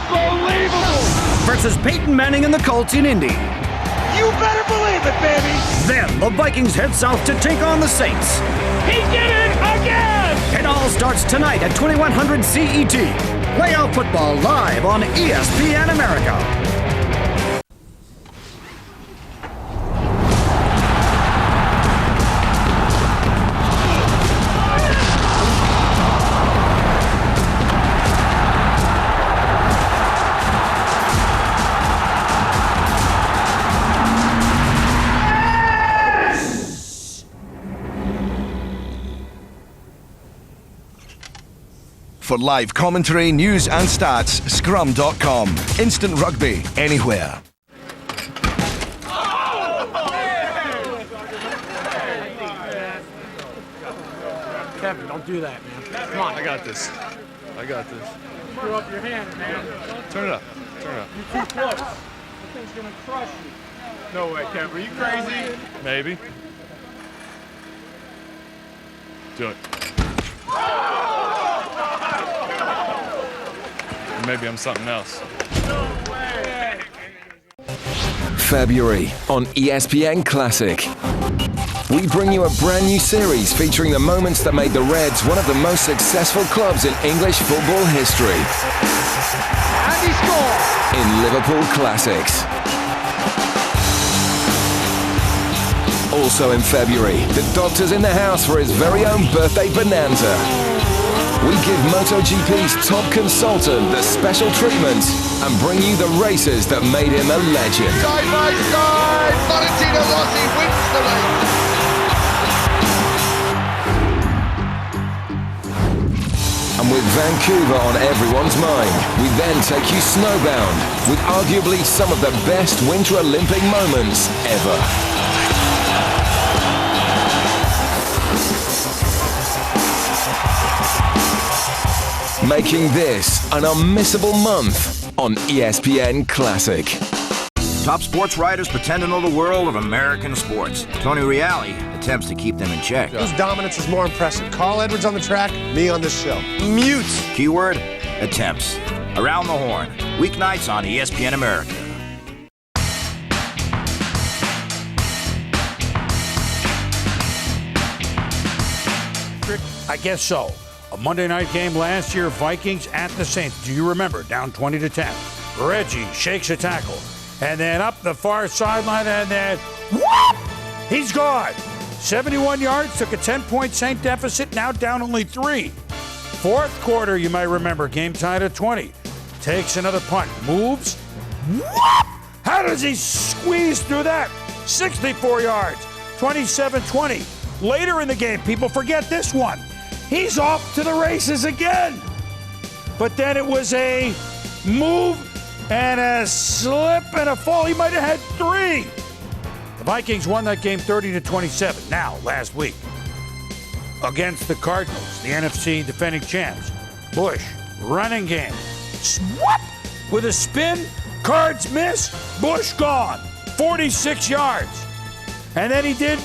Unbelievable. Versus Peyton Manning and the Colts in Indy. You better believe it, baby. Then the Vikings head south to take on the Saints. He did it again. It all starts tonight at 2100 CET. Playoff football live on ESPN America. For live commentary, news and stats, scrum.com. Instant rugby, anywhere. Kevin, don't do that, man. Come on. I got this. Screw up your hand, man. Turn it up. You're too close. That thing's going to crush you. No way, Kevin. Are you crazy? Maybe. Do it. Maybe I'm something else. February on ESPN Classic. We bring you a brand new series featuring the moments that made the Reds one of the most successful clubs in English football history. And he scores! In Liverpool Classics. Also in February, the doctor's in the house for his very own birthday bonanza. We give MotoGP's top consultant the special treatment and bring you the races that made him a legend. Side by side, Valentino Rossi wins the race. And with Vancouver on everyone's mind, we then take you snowbound with arguably some of the best Winter Olympic moments ever. Making this an unmissable month on ESPN Classic. Top sports writers pretend to know the world of American sports. Tony Reale attempts to keep them in check. Whose dominance is more impressive? Carl Edwards on the track, me on this show. Mute. Keyword, attempts. Around the Horn, weeknights on ESPN America. I guess so. A Monday night game last year, Vikings at the Saints. Do you remember? Down 20-10. Reggie shakes a tackle. And then up the far sideline, and then whoop! He's gone. 71 yards, took a 10-point Saint deficit, now down only 3. Fourth quarter, you might remember, game tied at 20. Takes another punt, moves. Whoop! How does he squeeze through that? 64 yards, 27-20. Later in the game, people forget this one. He's off to the races again. But then it was a move and a slip and a fall. He might have had 3. The Vikings won that game 30-27. Now, last week, against the Cardinals, the NFC defending champs, Bush, running game, swoop with a spin, Cards miss, Bush gone, 46 yards. And then he did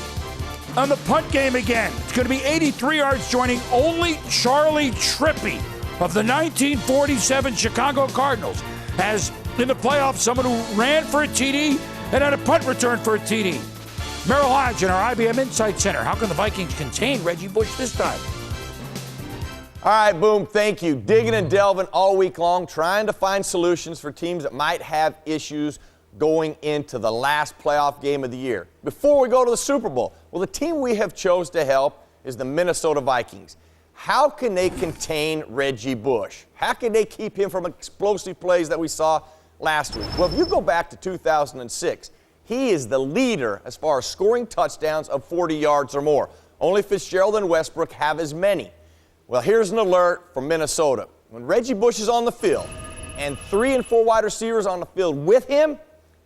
on the punt game again. It's going to be 83 yards, joining only Charlie Trippi of the 1947 Chicago Cardinals as in the playoffs someone who ran for a TD and had a punt return for a TD. Merrill Hodge in our IBM Insight Center. How can the Vikings contain Reggie Bush this time? All right, Boom, thank you. Digging and delving all week long, trying to find solutions for teams that might have issues going into the last playoff game of the year. Before we go to the Super Bowl, well, the team we have chose to help is the Minnesota Vikings. How can they contain Reggie Bush? How can they keep him from explosive plays that we saw last week? Well, if you go back to 2006, he is the leader as far as scoring touchdowns of 40 yards or more. Only Fitzgerald and Westbrook have as many. Well, here's an alert from Minnesota. When Reggie Bush is on the field and 3 and 4 wide receivers on the field with him,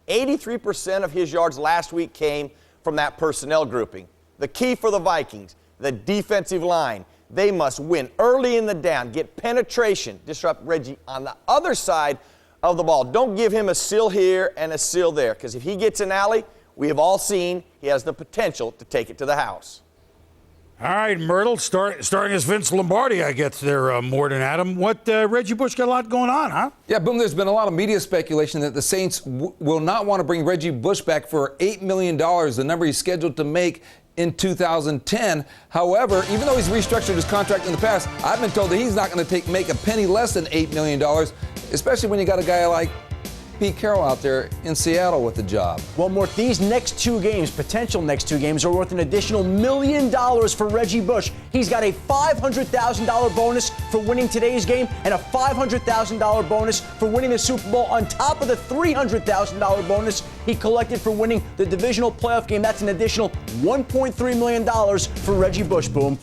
83% of his yards last week came from that personnel grouping. The key for the Vikings, the defensive line. They must win early in the down, get penetration, disrupt Reggie on the other side of the ball. Don't give him a seal here and a seal there, because if he gets an alley, we have all seen he has the potential to take it to the house. All right, Myrtle, starting as Vince Lombardi, I guess there more than Adam. What, Reggie Bush got a lot going on, huh? Yeah, Boom, there's been a lot of media speculation that the Saints will not want to bring Reggie Bush back for $8 million, the number he's scheduled to make in 2010. However, even though he's restructured his contract in the past, I've been told that he's not going to make a penny less than $8 million, especially when you got a guy like Pete Carroll out there in Seattle with the job. One more, these next 2 games, potential next 2 games, are worth an additional $1 million for Reggie Bush. He's got a $500,000 bonus for winning today's game and a $500,000 bonus for winning the Super Bowl on top of the $300,000 bonus he collected for winning the divisional playoff game. That's an additional $1.3 million for Reggie Bush, Boom.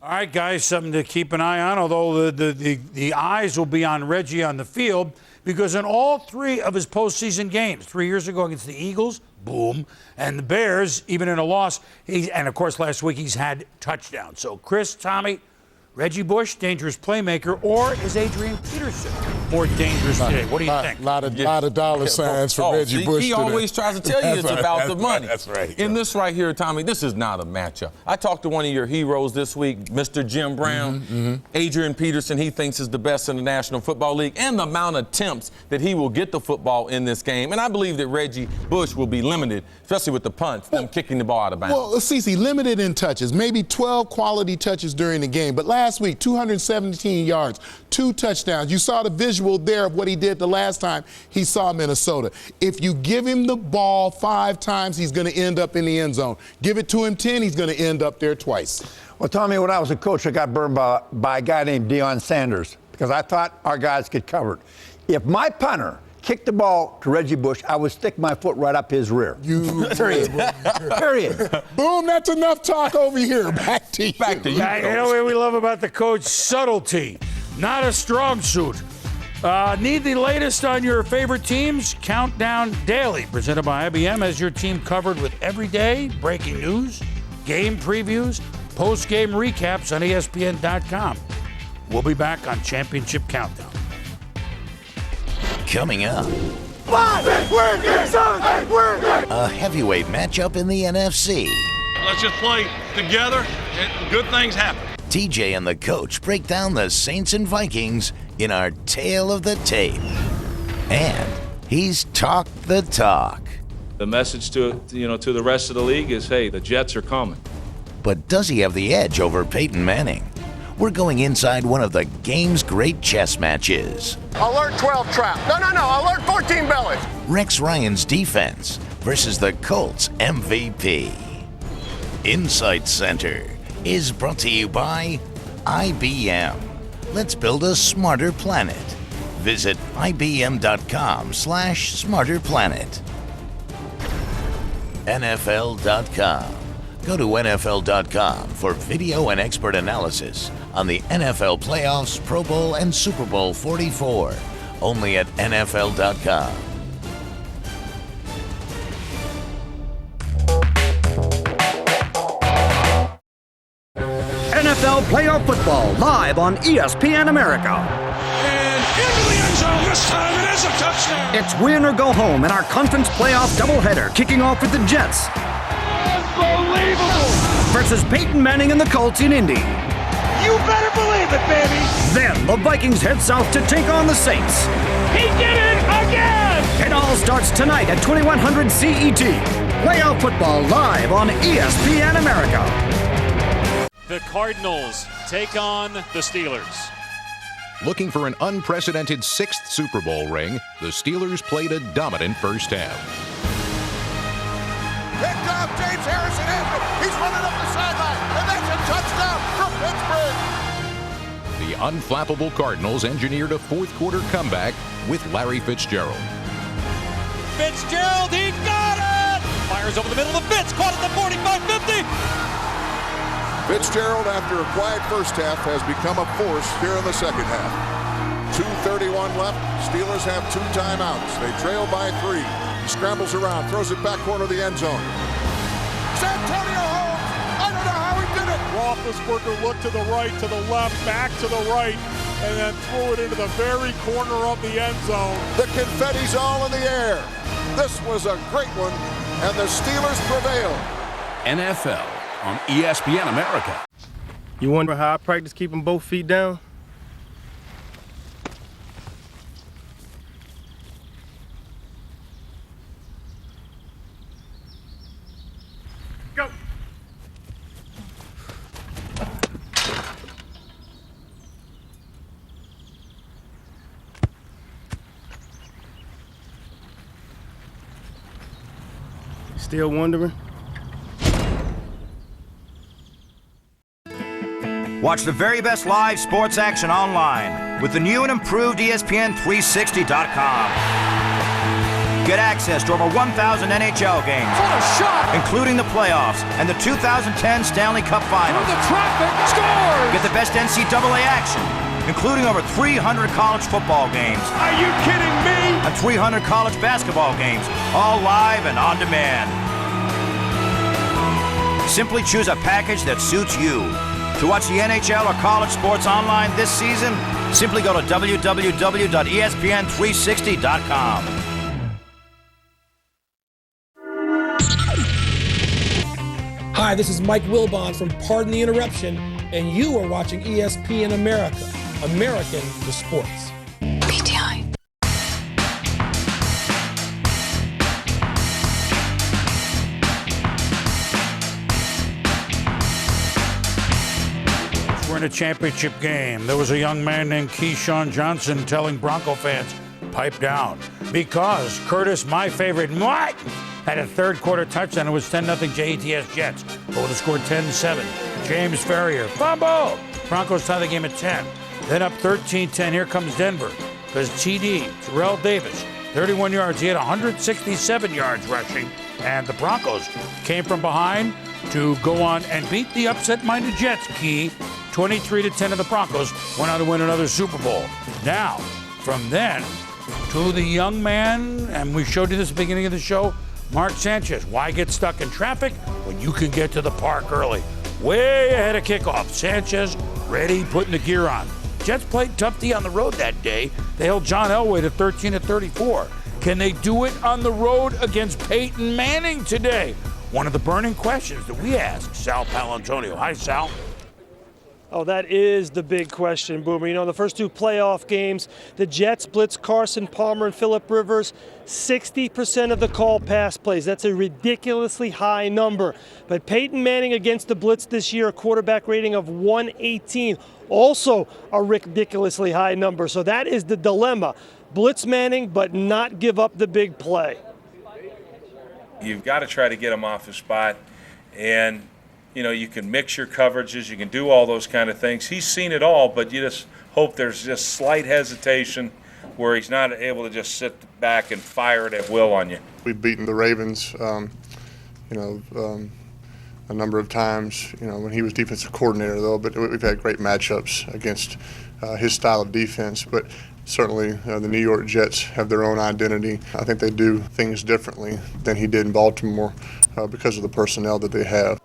All right, guys, something to keep an eye on, although the eyes will be on Reggie on the field, because in all 3 of his postseason games, 3 years ago against the Eagles, Boom, and the Bears, even in a loss, and of course last week he's had touchdowns. So Chris, Tommy, Reggie Bush, dangerous playmaker, or is Adrian Peterson more dangerous today? What do you think? Lot of dollar signs for Reggie Bush He today. always tries to tell you it's about the money. That's right. In this right here, Tommy, this is not a matchup. I talked to one of your heroes this week, Mr. Jim Brown. Adrian Peterson, he thinks is the best in the National Football League, and the amount of attempts that he will get the football in this game. And I believe that Reggie Bush will be limited, especially with the punts, them kicking the ball out of bounds. Well, Cece, limited in touches, maybe 12 quality touches during the game. But last week, 217 yards, 2 touchdowns. You saw the vision visual there of what he did the last time he saw Minnesota. If you give him the ball 5 times, he's going to end up in the end zone. Give it to him 10, he's going to end up there twice. Well, Tommy, when I was a coach, I got burned by a guy named Deion Sanders because I thought our guys could cover it. If my punter kicked the ball to Reggie Bush, I would stick my foot right up his rear. Period. Period. Boom, that's enough talk over here. Back to you. Back to you. You know what we love about the coach? Subtlety, not a strong suit. Need the latest on your favorite teams? Countdown Daily, presented by IBM, has your team covered with everyday breaking news, game previews, post-game recaps on ESPN.com. We'll be back on Championship Countdown. Coming up, A heavyweight matchup in the NFC. Let's just play together and good things happen. TJ and the coach break down the Saints and Vikings in our Tale of the Tape. And he's talked the talk. The message to the rest of the league is, hey, the Jets are coming. But does he have the edge over Peyton Manning? We're going inside one of the game's great chess matches. Alert 12 trap. No, alert 14 belly. Rex Ryan's defense versus the Colts MVP. Insight Center is brought to you by IBM. Let's build a smarter planet. Visit ibm.com/smarterplanet. NFL.com. Go to NFL.com for video and expert analysis on the NFL playoffs, Pro Bowl, and Super Bowl 44. Only at NFL.com. NFL playoff football live on ESPN America. And into the end zone. This time it is a touchdown. It's win or go home in our conference playoff doubleheader, kicking off with the Jets. Unbelievable. Versus Peyton Manning and the Colts in Indy. You better believe it, baby. Then the Vikings head south to take on the Saints. He did it again. It all starts tonight at 2100 CET. Playoff football live on ESPN America. The Cardinals take on the Steelers. Looking for an unprecedented 6th Super Bowl ring, the Steelers played a dominant first half. Picked off, James Harrison has it. He's running up the sideline, and that's a touchdown from Pittsburgh. The unflappable Cardinals engineered a fourth-quarter comeback with Larry Fitzgerald. Fitzgerald, he got it! Fires over the middle of Fitz, caught at the 45-50. Fitzgerald, after a quiet first half, has become a force here in the second half. 2:31 left. Steelers have 2 timeouts. They trail by 3. He scrambles around, throws it back corner of the end zone. Santonio Holmes! I don't know how he did it! Roethlisberger looked to the right, to the left, back to the right, and then threw it into the very corner of the end zone. The confetti's all in the air. This was a great one, and the Steelers prevail. NFL on ESPN America. You wonder how I practice keeping both feet down? Go. Still wondering? Watch the very best live sports action online with the new and improved ESPN360.com. Get access to over 1,000 NHL games, What a shot! including the playoffs and the 2010 Stanley Cup Finals. Through the traffic, scores! Get the best NCAA action, including over 300 college football games. Are you kidding me? And 300 college basketball games, all live and on demand. Simply choose a package that suits you. To watch the NHL or college sports online this season, simply go to www.espn360.com. Hi, this is Mike Wilbon from Pardon the Interruption, and you are watching ESPN America, American for Sports. PTI. We're in a championship game, there was a young man named Keyshawn Johnson telling Bronco fans, pipe down, because Curtis, my favorite, had a third-quarter touchdown. It was 10-0 JETS Jets. But would have scored 10-7. James Ferrier, fumble! Broncos tie the game at 10. Then up 13-10, here comes Denver. Because TD, Terrell Davis, 31 yards. He had 167 yards rushing. And the Broncos came from behind to go on and beat the upset-minded Jets. Key, 23-10 of the Broncos went on to win another Super Bowl. Now, from then to the young man, and we showed you this at the beginning of the show, Mark Sanchez. Why get stuck in traffic when you can get to the park early? Way ahead of kickoff. Sanchez ready, putting the gear on. Jets played tough D on the road that day. They held John Elway to 13-34. Can they do it on the road against Peyton Manning today? One of the burning questions that we ask Sal Palantonio. Hi, Sal. Oh, that is the big question, Boomer. You know, the first two playoff games, the Jets blitz Carson Palmer and Phillip Rivers, 60% of the call pass plays. That's a ridiculously high number. But Peyton Manning against the blitz this year, a quarterback rating of 118, also a ridiculously high number. So that is the dilemma. Blitz Manning, but not give up the big play. You've got to try to get him off his spot, and you know, you can mix your coverages, you can do all those kind of things. He's seen it all, but you just hope there's just slight hesitation where he's not able to just sit back and fire it at will on you. We've beaten the Ravens, a number of times, when he was defensive coordinator, though, but we've had great matchups against his style of defense. But certainly the New York Jets have their own identity. I think they do things differently than he did in Baltimore because of the personnel that they have.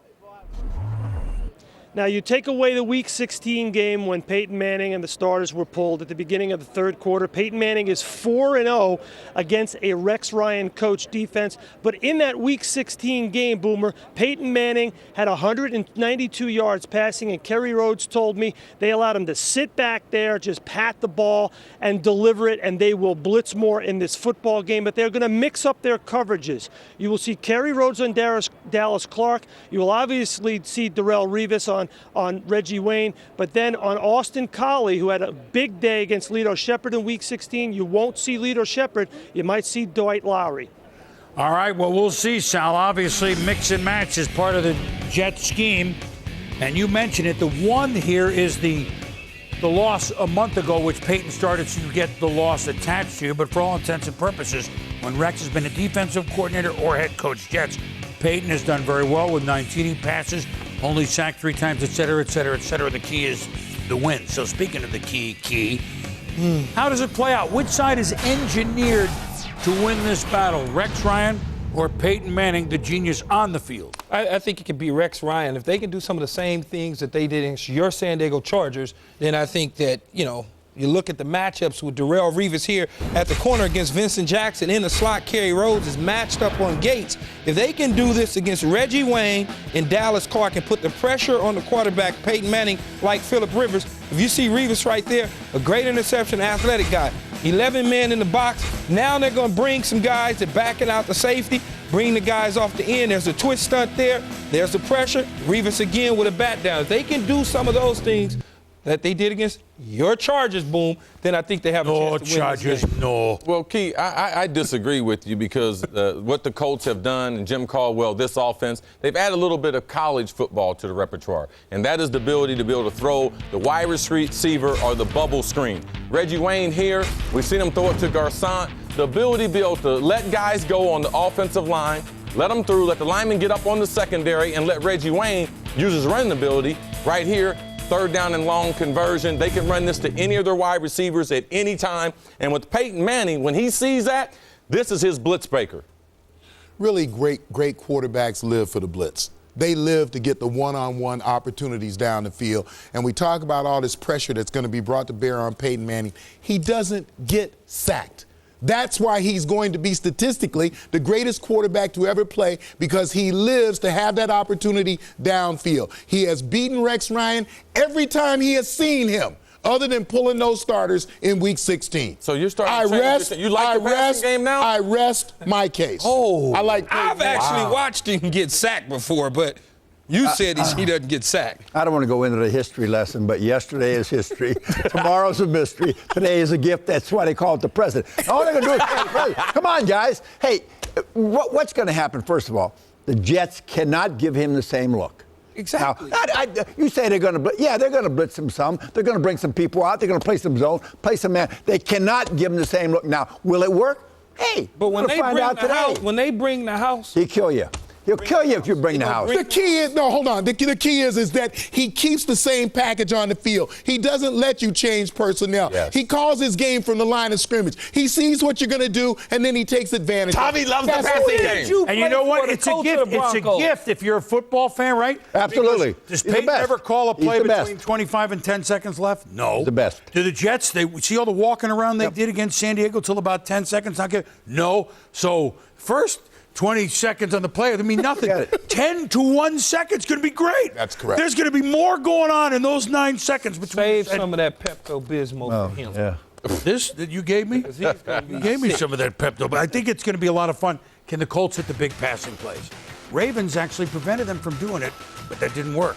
Now, you take away the Week 16 game when Peyton Manning and the starters were pulled at the beginning of the third quarter. Peyton Manning is 4-0 against a Rex Ryan coach defense. But in that Week 16 game, Boomer, Peyton Manning had 192 yards passing, and Kerry Rhodes told me they allowed him to sit back there, just pat the ball and deliver it, and they will blitz more in this football game. But they're going to mix up their coverages. You will see Kerry Rhodes on Dallas Clark. You will obviously see Darrelle Revis on Reggie Wayne, but then on Austin Collie, who had a big day against Lito Shepherd in Week 16, you won't see Lito Shepherd. You might see Dwight Lowry. All right, well, we'll see, Sal. Obviously, mix and match is part of the Jet scheme, and you mentioned it. The one here is the loss a month ago, which Peyton started to get the loss attached to, but for all intents and purposes, when Rex has been a defensive coordinator or head coach Jets, Peyton has done very well with 19 passes, only sacked 3 times, et cetera, et cetera, et cetera. The key is the win. So speaking of the key, how does it play out? Which side is engineered to win this battle, Rex Ryan or Peyton Manning, the genius on the field? I think it could be Rex Ryan. If they can do some of the same things that they did in your San Diego Chargers, then I think that, you look at the matchups with Darrelle Revis here at the corner against Vincent Jackson. In the slot, Kerry Rhodes is matched up on Gates. If they can do this against Reggie Wayne and Dallas Clark and put the pressure on the quarterback, Peyton Manning, like Phillip Rivers, if you see Revis right there, a great interception, athletic guy. 11 men in the box. Now they're going to bring some guys that backing out the safety, bring the guys off the end. There's a twist stunt there. There's the pressure. Revis again with a bat down. If they can do some of those things that they did against your Chargers, Boom, then I think they have a chance to win this game. Well, Key, I disagree with you because what the Colts have done, and Jim Caldwell, this offense, they've added a little bit of college football to the repertoire, and that is the ability to be able to throw the wide receiver or the bubble screen. Reggie Wayne here, we've seen him throw it to Garcon. The ability to be able to let guys go on the offensive line, let them through, let the linemen get up on the secondary, and let Reggie Wayne use his running ability right here. Third down and long conversion. They can run this to any of their wide receivers at any time. And with Peyton Manning, when he sees that, this is his blitz breaker. Really great quarterbacks live for the blitz. They live to get the one-on-one opportunities down the field. And we talk about all this pressure that's going to be brought to bear on Peyton Manning. He doesn't get sacked. That's why he's going to be statistically the greatest quarterback to ever play, because he lives to have that opportunity downfield. He has beaten Rex Ryan every time he has seen him, other than pulling those starters in Week 16. So you're starting to change. You like the passing game now? I rest my case. Oh, I like Peyton I've actually watched him get sacked before, but You said he doesn't get sacked. I don't want to go into the history lesson, but yesterday is history. Tomorrow's a mystery. Today is a gift. That's why they call it the president. All they're going to do is call it the president. Come on, guys. Hey, what's going to happen, first of all? The Jets cannot give him the same look. Exactly. Now, you say they're going to, they're going to blitz him some. They're going to bring some people out. They're going to play some zone, play some man. They cannot give him the same look. Now, will it work? Hey, but when they find bring out the today. house, when they bring the house, he'll kill you. He'll kill you if you bring the house. The key is, no, hold on. The key is that he keeps the same package on the field. He doesn't let you change personnel. Yes. He calls his game from the line of scrimmage. He sees what you're going to do, and then he takes advantage. Tommy loves the passing game. And you know what? It's a gift. It's a gift if you're a football fan, right? Absolutely. Because does He's the Peyton best. ever call a He's play the between best. 25 and 10 seconds left? No. He's the best. Do the Jets, they see all the walking around they did against San Diego till about 10 seconds? Not good. No. So first 20 seconds on the play, I mean nothing. 10 to 1 second's going to be great. That's correct. There's going to be more going on in those 9 seconds between. save some of that Pepto-Bismol for him. Yeah. This that you gave me? You gave me some of that Pepto, but I think it's going to be a lot of fun. Can the Colts hit the big passing plays? Ravens actually prevented them from doing it, but that didn't work.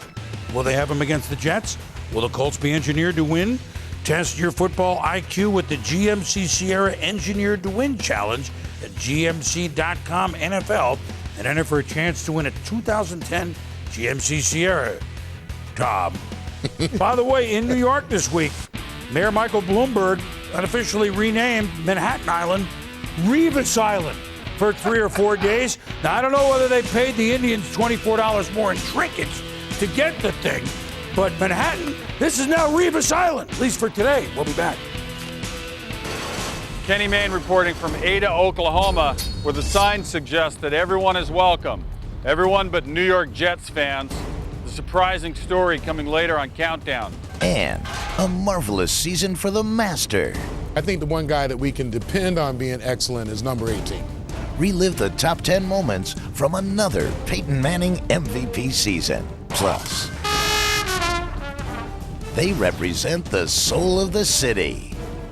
Will they have them against the Jets? Will the Colts be engineered to win? Test your football IQ with the GMC Sierra Engineered to Win Challenge at GMC.com NFL and enter for a chance to win a 2010 GMC Sierra. Tom. By the way, in New York this week, Mayor Michael Bloomberg unofficially renamed Manhattan Island Revis Island for 3 or 4 days. Now, I don't know whether they paid the Indians $24 more in trinkets to get the thing, but Manhattan, this is now Revis Island, at least for today. We'll be back. Kenny Mayne reporting from Ada, Oklahoma, where the signs suggest that everyone is welcome. Everyone but New York Jets fans. The surprising story coming later on Countdown. And a marvelous season for the Master. I think the one guy that we can depend on being excellent is number 18. Relive the top 10 moments from another Peyton Manning MVP season. Plus, they represent the soul of the city.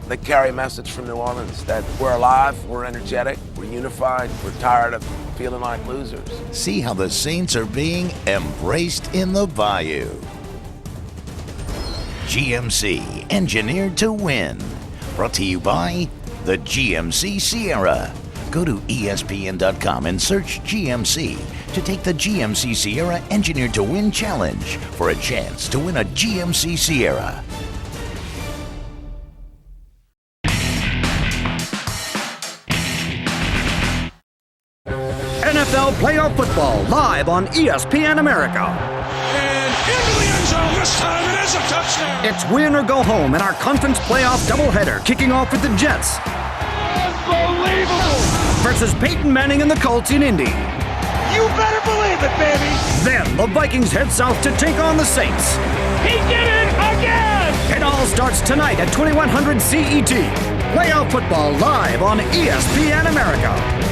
They carry a message from New Orleans that we're alive, we're energetic, we're unified, we're tired of feeling like losers. See how the Saints are being embraced in the Bayou. GMC, engineered to win. Brought to you by the GMC Sierra. Go to espn.com and search GMC to take the GMC Sierra Engineered to Win Challenge for a chance to win a GMC Sierra. NFL playoff football live on ESPN America. And into the end zone. This time it is a touchdown. It's win or go home in our conference playoff doubleheader, kicking off with the Jets Unbelievable. versus Peyton Manning and the Colts in Indy. You better believe it, baby. Then the Vikings head south to take on the Saints. He did it again. It all starts tonight at 2100 CET. Playoff football live on ESPN America.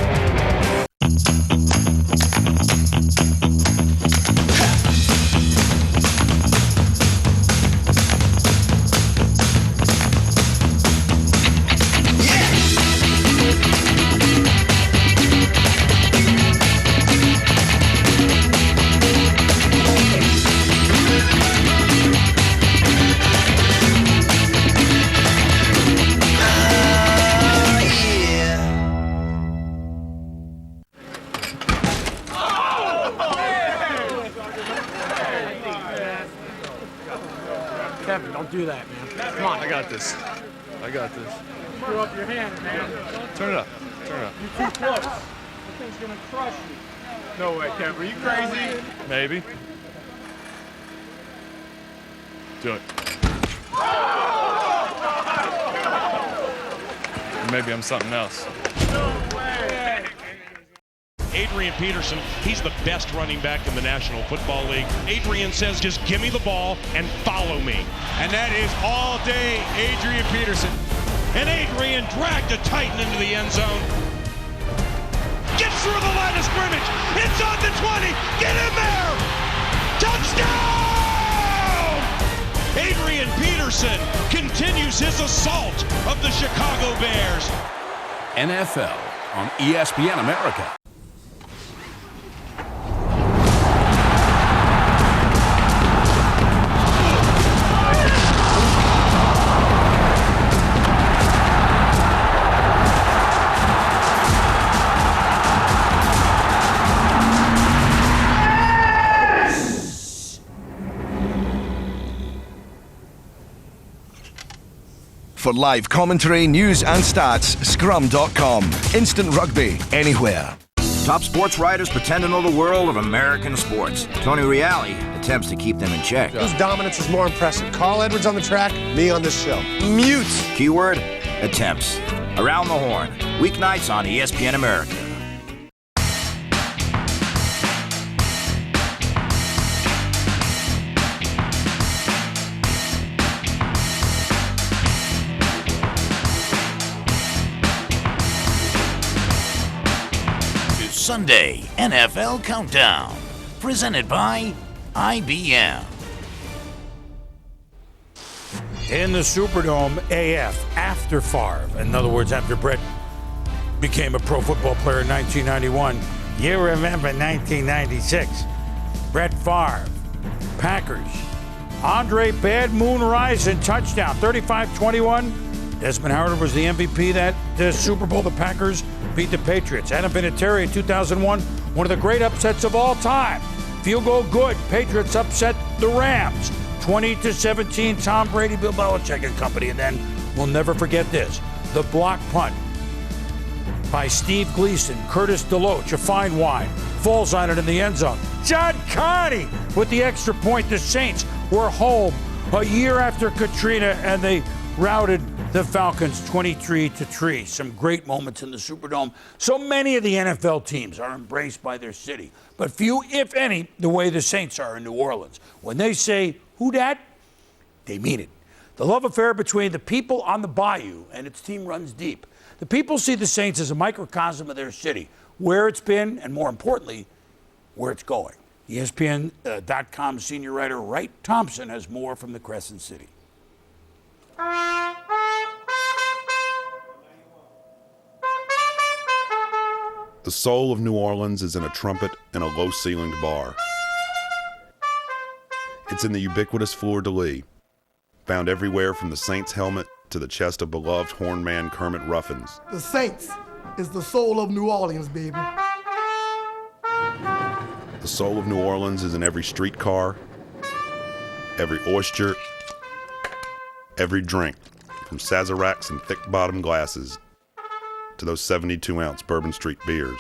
Kevin, don't do that, man. Come on. I got this. I got this. Screw up your hand, man. Turn it up. Turn it up. You're too close. That thing's gonna crush you. No way, Kev. Are you crazy? Maybe. Do it. Maybe I'm something else. Adrian Peterson, he's the best running back in the National Football League. Adrian says, just give me the ball and follow me. And that is all day Adrian Peterson. And Adrian dragged a Titan into the end zone. Gets through the line of scrimmage. It's on the 20. Get in there. Touchdown! Adrian Peterson continues his assault of the Chicago Bears. NFL on ESPN America. For live commentary, news and stats, scrum.com. Instant rugby, anywhere. Top sports writers pretend to know the world of American sports. Tony Reale attempts to keep them in check. Whose dominance is more impressive? Carl Edwards on the track, me on this show. Mute. Keyword, attempts. Around the Horn, weeknights on ESPN America. Sunday NFL Countdown, presented by IBM. In the Superdome, AF, after Favre, in other words, after Brett became a pro football player in 1991. You remember 1996. Brett Favre, Packers. Andre Bad Moon Rising touchdown, 35-21. Desmond Howard was the MVP that Super Bowl. The Packers beat the Patriots. Adam Vinatieri in 2001, one of the great upsets of all time. Field goal good. Patriots upset the Rams, 20-17. Tom Brady, Bill Belichick and company. And then we'll never forget this: the block punt by Steve Gleason, Curtis DeLoach, a fine wine, falls on it in the end zone. John Connie with the extra point. The Saints were home a year after Katrina, and they routed the Falcons 23-3. Some great moments in the Superdome. So many of the NFL teams are embraced by their city, but few, if any, the way the Saints are in New Orleans. When they say, "Who dat?" they mean it. The love affair between the people on the Bayou and its team runs deep. The people see the Saints as a microcosm of their city, where it's been, and more importantly, where it's going. ESPN.com senior writer Wright Thompson has more from the Crescent City. The soul of New Orleans is in a trumpet and a low-ceilinged bar. It's in the ubiquitous fleur-de-lis, found everywhere from the Saints helmet to the chest of beloved hornman Kermit Ruffins. The Saints is the soul of New Orleans, baby. The soul of New Orleans is in every streetcar, every oyster, every drink, from Sazeracs and thick-bottomed glasses to those 72-ounce Bourbon Street beers.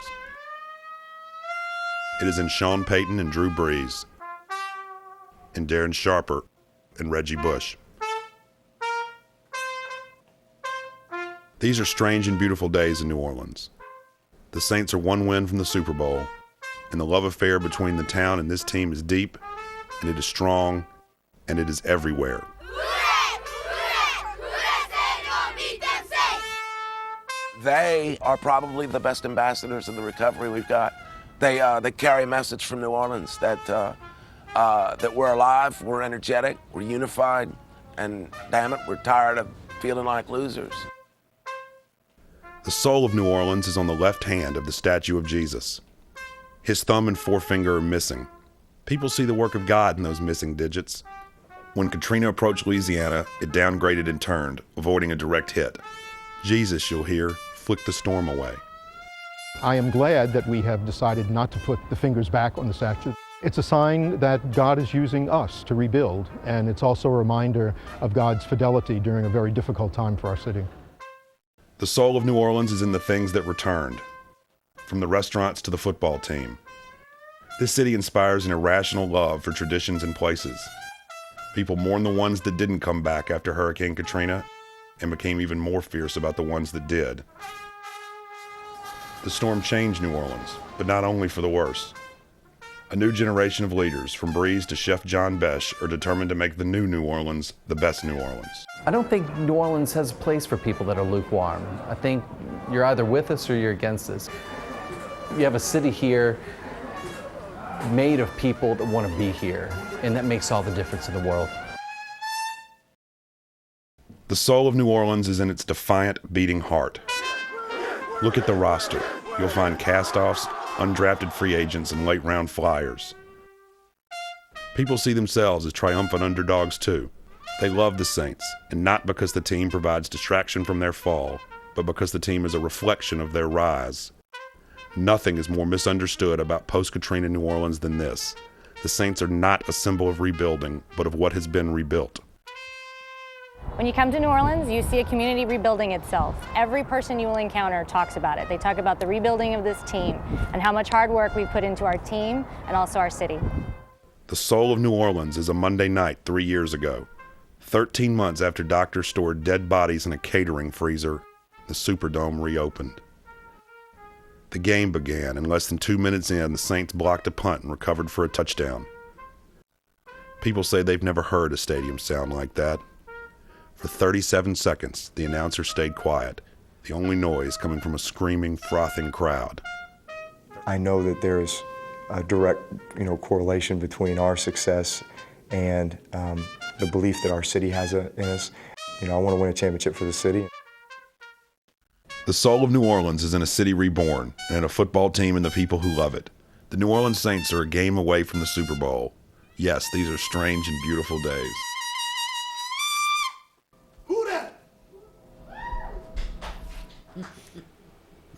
It is in Sean Payton and Drew Brees, in Darren Sharper and Reggie Bush. These are strange and beautiful days in New Orleans. The Saints are one win from the Super Bowl, and the love affair between the town and this team is deep, and it is strong, and it is everywhere. They are probably the best ambassadors of the recovery we've got. They carry a message from New Orleans that we're alive, we're energetic, we're unified, and damn it, we're tired of feeling like losers. The soul of New Orleans is on the left hand of the statue of Jesus. His thumb and forefinger are missing. People see the work of God in those missing digits. When Katrina approached Louisiana, it downgraded and turned, avoiding a direct hit. Jesus, you'll hear, flick the storm away. I am glad that we have decided not to put the fingers back on the statue. It's a sign that God is using us to rebuild, and it's also a reminder of God's fidelity during a very difficult time for our city. The soul of New Orleans is in the things that returned, from the restaurants to the football team. This city inspires an irrational love for traditions and places. People mourn the ones that didn't come back after Hurricane Katrina, and became even more fierce about the ones that did. The storm changed New Orleans, but not only for the worse. A new generation of leaders, from Breeze to Chef John Besh, are determined to make the new New Orleans the best New Orleans. I don't think New Orleans has a place for people that are lukewarm. I think you're either with us or you're against us. You have a city here made of people that want to be here, and that makes all the difference in the world. The soul of New Orleans is in its defiant, beating heart. Look at the roster. You'll find cast-offs, undrafted free agents, and late-round flyers. People see themselves as triumphant underdogs, too. They love the Saints, and not because the team provides distraction from their fall, but because the team is a reflection of their rise. Nothing is more misunderstood about post-Katrina New Orleans than this. The Saints are not a symbol of rebuilding, but of what has been rebuilt. When you come to New Orleans, you see a community rebuilding itself. Every person you will encounter talks about it. They talk about the rebuilding of this team and how much hard work we put into our team and also our city. The soul of New Orleans is a Monday night 3 years ago. 13 months after doctors stored dead bodies in a catering freezer, the Superdome reopened. The game began, and less than 2 minutes in, the Saints blocked a punt and recovered for a touchdown. People say they've never heard a stadium sound like that. For 37 seconds, the announcer stayed quiet, the only noise coming from a screaming, frothing crowd. I know that there's a direct, correlation between our success and the belief that our city has in us. I want to win a championship for the city. The soul of New Orleans is in a city reborn, and in a football team and the people who love it. The New Orleans Saints are a game away from the Super Bowl. Yes, these are strange and beautiful days.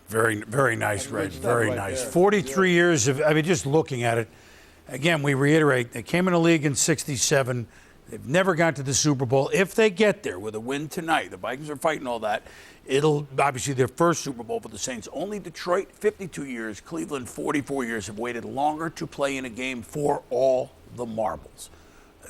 Very, very nice, Reg. Very nice. 43 years of, just looking at it. Again, we reiterate, they came in the league in '67. They've never got to the Super Bowl. If they get there with a win tonight, the Vikings are fighting all that. It'll obviously their first Super Bowl for the Saints. Only Detroit, 52 years. Cleveland, 44 years, have waited longer to play in a game for all the marbles.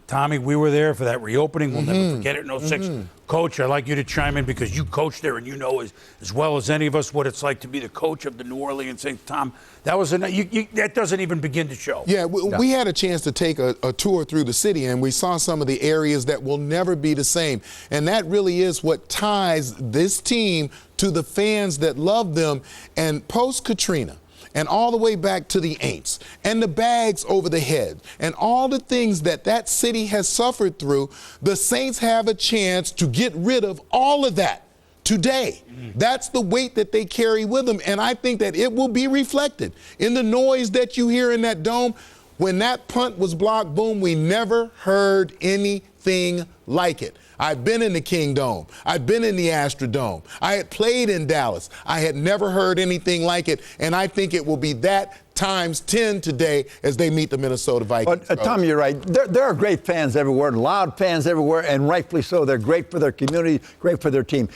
Tommy, we were there for that reopening. We'll never forget it in '06. Coach, I'd like you to chime in because you coached there and you know as well as any of us what it's like to be the coach of the New Orleans Saints. Tom, that was that doesn't even begin to show. Yeah, we had a chance to take a tour through the city, and we saw some of the areas that will never be the same. And that really is what ties this team to the fans that love them. And post-Katrina, and all the way back to the Aints and the bags over the head and all the things that city has suffered through, the Saints have a chance to get rid of all of that today. That's the weight that they carry with them, and I think that it will be reflected in the noise that you hear in that dome. When that punt was blocked, boom, we never heard anything like it. I've been in the King Dome. I've been in the Astrodome. I had played in Dallas. I had never heard anything like it, and I think it will be that times 10 today as they meet the Minnesota Vikings. Tom, you're right. There are great fans everywhere, loud fans everywhere, and rightfully so. They're great for their community, great for their team.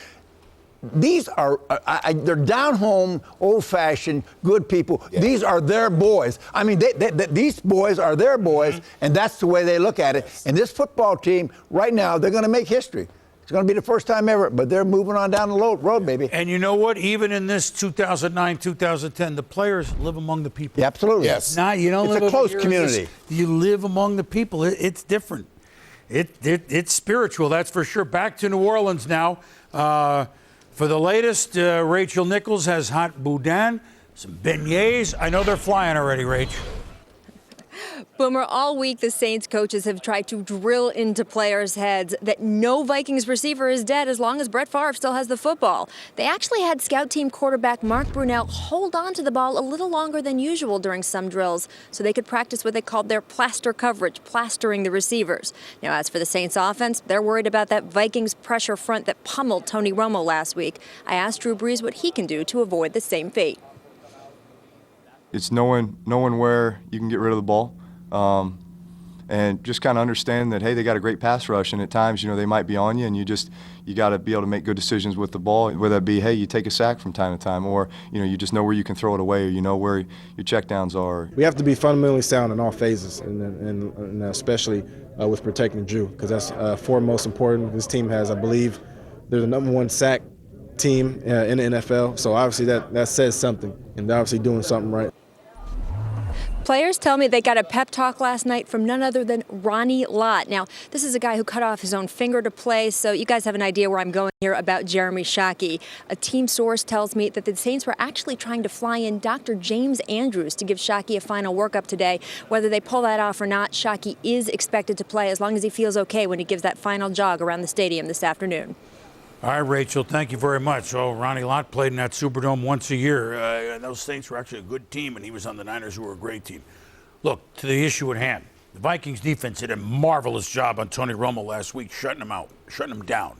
These are, they're down home, old-fashioned, good people. Yeah. These are their boys. I mean, these boys are their boys, and that's the way they look at it. And this football team, right now, they're going to make history. It's going to be the first time ever, but they're moving on down the road, baby. And you know what? Even in this 2009, 2010, the players live among the people. Yeah, absolutely. Yes. You don't live a close community. You live among the people. It's different. It's spiritual, that's for sure. Back to New Orleans now. For the latest, Rachel Nichols has hot boudin, some beignets. I know they're flying already, Rach. Boomer, all week the Saints coaches have tried to drill into players' heads that no Vikings receiver is dead as long as Brett Favre still has the football. They actually had scout team quarterback Mark Brunell hold on to the ball a little longer than usual during some drills so they could practice what they called their plaster coverage, plastering the receivers. Now, as for the Saints offense, they're worried about that Vikings pressure front that pummeled Tony Romo last week. I asked Drew Brees what he can do to avoid the same fate. It's knowing where you can get rid of the ball. And just kind of understand that, hey, they got a great pass rush, and at times, they might be on you, and you got to be able to make good decisions with the ball, whether it be, hey, you take a sack from time to time, or, you just know where you can throw it away, or you know where your checkdowns are. We have to be fundamentally sound in all phases, and especially with protecting Drew, because that's foremost important. This team has, I believe, they're the #1 sack team in the NFL, so obviously that says something, and they're obviously doing something right. Players tell me they got a pep talk last night from none other than Ronnie Lott. Now, this is a guy who cut off his own finger to play, so you guys have an idea where I'm going here about Jeremy Shockey. A team source tells me that the Saints were actually trying to fly in Dr. James Andrews to give Shockey a final workup today. Whether they pull that off or not, Shockey is expected to play as long as he feels okay when he gives that final jog around the stadium this afternoon. All right, Rachel, thank you very much. So Ronnie Lott played in that Superdome once a year. Those Saints were actually a good team, and he was on the Niners, who were a great team. Look, to the issue at hand. The Vikings defense did a marvelous job on Tony Romo last week, shutting him down.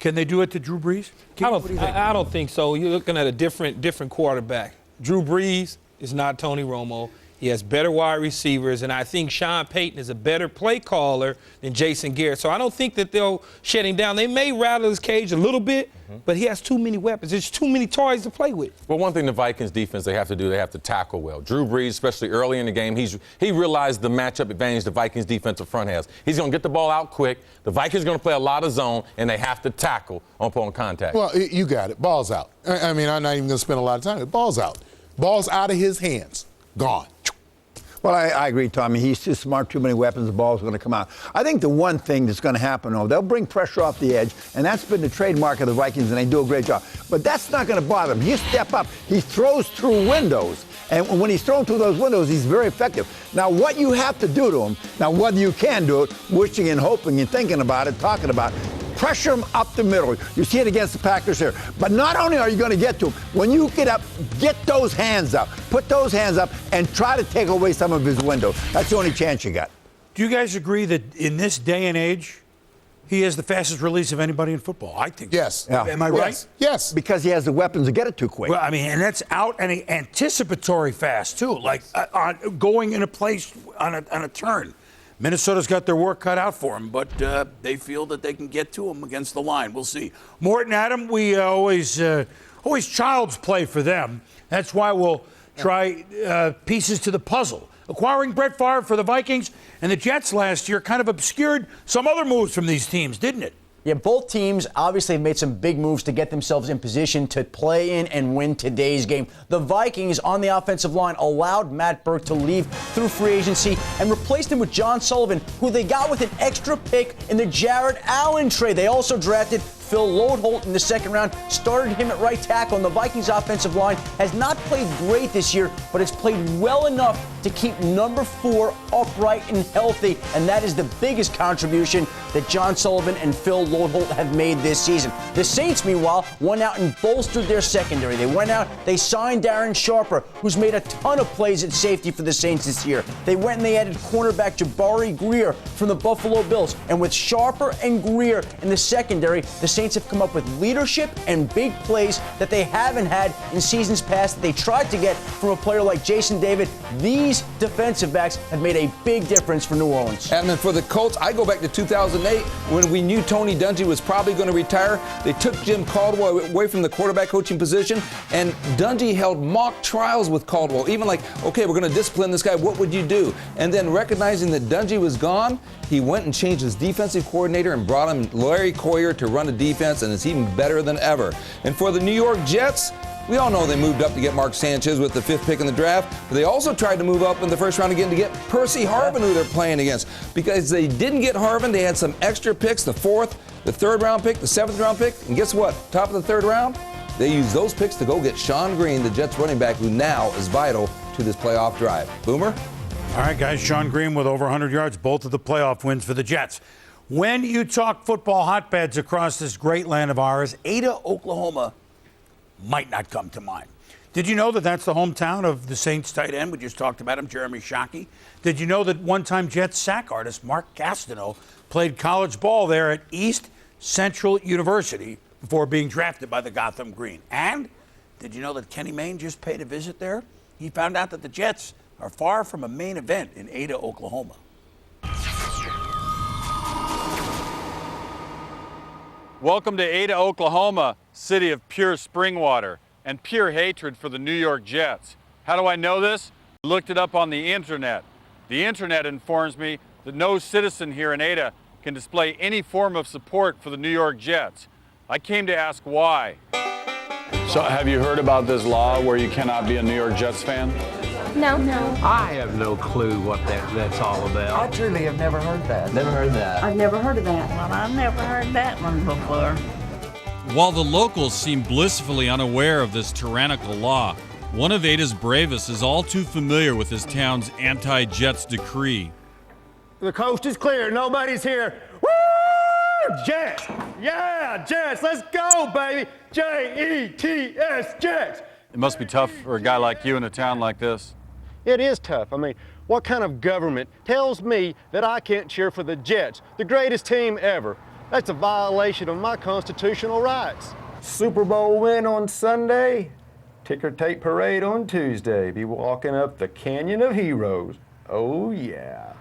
Can they do it to Drew Brees? I don't think so. You're looking at a different quarterback. Drew Brees is not Tony Romo. He has better wide receivers, and I think Sean Payton is a better play caller than Jason Garrett. So I don't think that they'll shut him down. They may rattle his cage a little bit, but he has too many weapons. There's too many toys to play with. Well, one thing the Vikings defense they have to do, they have to tackle well. Drew Brees, especially early in the game, he realized the matchup advantage the Vikings defensive front has. He's going to get the ball out quick. The Vikings are going to play a lot of zone, and they have to tackle on contact. Well, you got it. Ball's out. I mean, I'm not even going to spend a lot of time. Ball's out. Ball's out of his hands. Gone. Well, I agree, Tommy. He's too smart, too many weapons, the ball's going to come out. I think the one thing that's going to happen, though, they'll bring pressure off the edge, and that's been the trademark of the Vikings, and they do a great job. But that's not going to bother him. You step up. He throws through windows, and when he's thrown through those windows, he's very effective. Now, what you have to do to him, now whether you can do it, wishing and hoping and thinking about it, talking about it, pressure him up the middle. You see it against the Packers here. But not only are you going to get to him, when you get up, get those hands up. Put those hands up and try to take away some of his window. That's the only chance you got. Do you guys agree that in this day and age, he has the fastest release of anybody in football? I think. Yes. Yeah. Am I right? Yes. Because he has the weapons to get it too quick. Well, I mean, and that's out and anticipatory fast, too, like going in a place on a turn. Minnesota's got their work cut out for them, but they feel that they can get to them against the line. We'll see. Morton, Adam, we always child's play for them. That's why we'll try pieces to the puzzle. Acquiring Brett Favre for the Vikings and the Jets last year kind of obscured some other moves from these teams, didn't it? Yeah, both teams obviously have made some big moves to get themselves in position to play in and win today's game. The Vikings on the offensive line allowed Matt Burke to leave through free agency and replaced him with John Sullivan, who they got with an extra pick in the Jared Allen trade. They also drafted Phil Lodeholt in the second round, started him at right tackle, and the Vikings offensive line has not played great this year, but it's played well enough to keep number 4 upright and healthy, and that is the biggest contribution that John Sullivan and Phil Lodeholt have made this season. The Saints, meanwhile, went out and bolstered their secondary. They went out, they signed Darren Sharper, who's made a ton of plays at safety for the Saints this year. They went and they added cornerback Jabari Greer from the Buffalo Bills, and with Sharper and Greer in the secondary, the Saints have come up with leadership and big plays that they haven't had in seasons past that they tried to get from a player like Jason David. These defensive backs have made a big difference for New Orleans. And then for the Colts, I go back to 2008 when we knew Tony Dungy was probably going to retire. They took Jim Caldwell away from the quarterback coaching position, and Dungy held mock trials with Caldwell, even like, okay, we're going to discipline this guy. What would you do? And then recognizing that Dungy was gone, he went and changed his defensive coordinator and brought him Larry Coyer to run the defense, and it's even better than ever. And for the New York Jets, we all know they moved up to get Mark Sanchez with the 5th pick in the draft, but they also tried to move up in the first round again to get Percy Harvin, who they're playing against. Because they didn't get Harvin, they had some extra picks, the 4th, the 3rd round pick, the 7th round pick, and guess what? Top of the 3rd round, they used those picks to go get Sean Green, the Jets running back, who now is vital to this playoff drive. Boomer? All right, guys, Sean Green with over 100 yards, both of the playoff wins for the Jets. When you talk football hotbeds across this great land of ours, Ada, Oklahoma might not come to mind. Did you know that that's the hometown of the Saints tight end? We just talked about him, Jeremy Shockey. Did you know that one-time Jets sack artist Mark Gastineau played college ball there at East Central University before being drafted by the Gotham Green? And did you know that Kenny Mayne just paid a visit there? He found out that the Jets are far from a main event in Ada, Oklahoma. Welcome to Ada, Oklahoma, city of pure spring water and pure hatred for the New York Jets. How do I know this? I looked it up on the internet. The internet informs me that no citizen here in Ada can display any form of support for the New York Jets. I came to ask why. So have you heard about this law where you cannot be a New York Jets fan? No. I have no clue what that's all about. I truly have never heard that. Never heard that. I've never heard of that. Well, I've never heard that one before. While the locals seem blissfully unaware of this tyrannical law, one of Ada's bravest is all too familiar with his town's anti-Jets decree. The coast is clear. Nobody's here. Woo! Jets! Yeah, Jets! Let's go, baby! Jets! Jets! It must be tough for a guy like you in a town like this. It is tough. I mean, what kind of government tells me that I can't cheer for the Jets, the greatest team ever? That's a violation of my constitutional rights. Super Bowl win on Sunday, Ticker tape parade on Tuesday. Be walking up the Canyon of Heroes. Oh, yeah.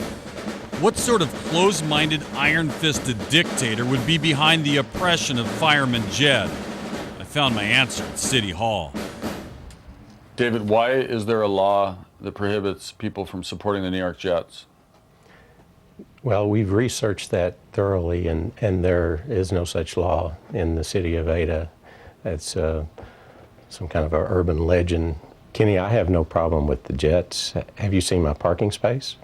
What sort of close-minded, iron-fisted dictator would be behind the oppression of Fireman Jed? I found my answer at City Hall. David, why is there a law that prohibits people from supporting the New York Jets? Well, we've researched that thoroughly, and there is no such law in the city of Ada. That's some kind of an urban legend. Kenny, I have no problem with the Jets. Have you seen my parking space?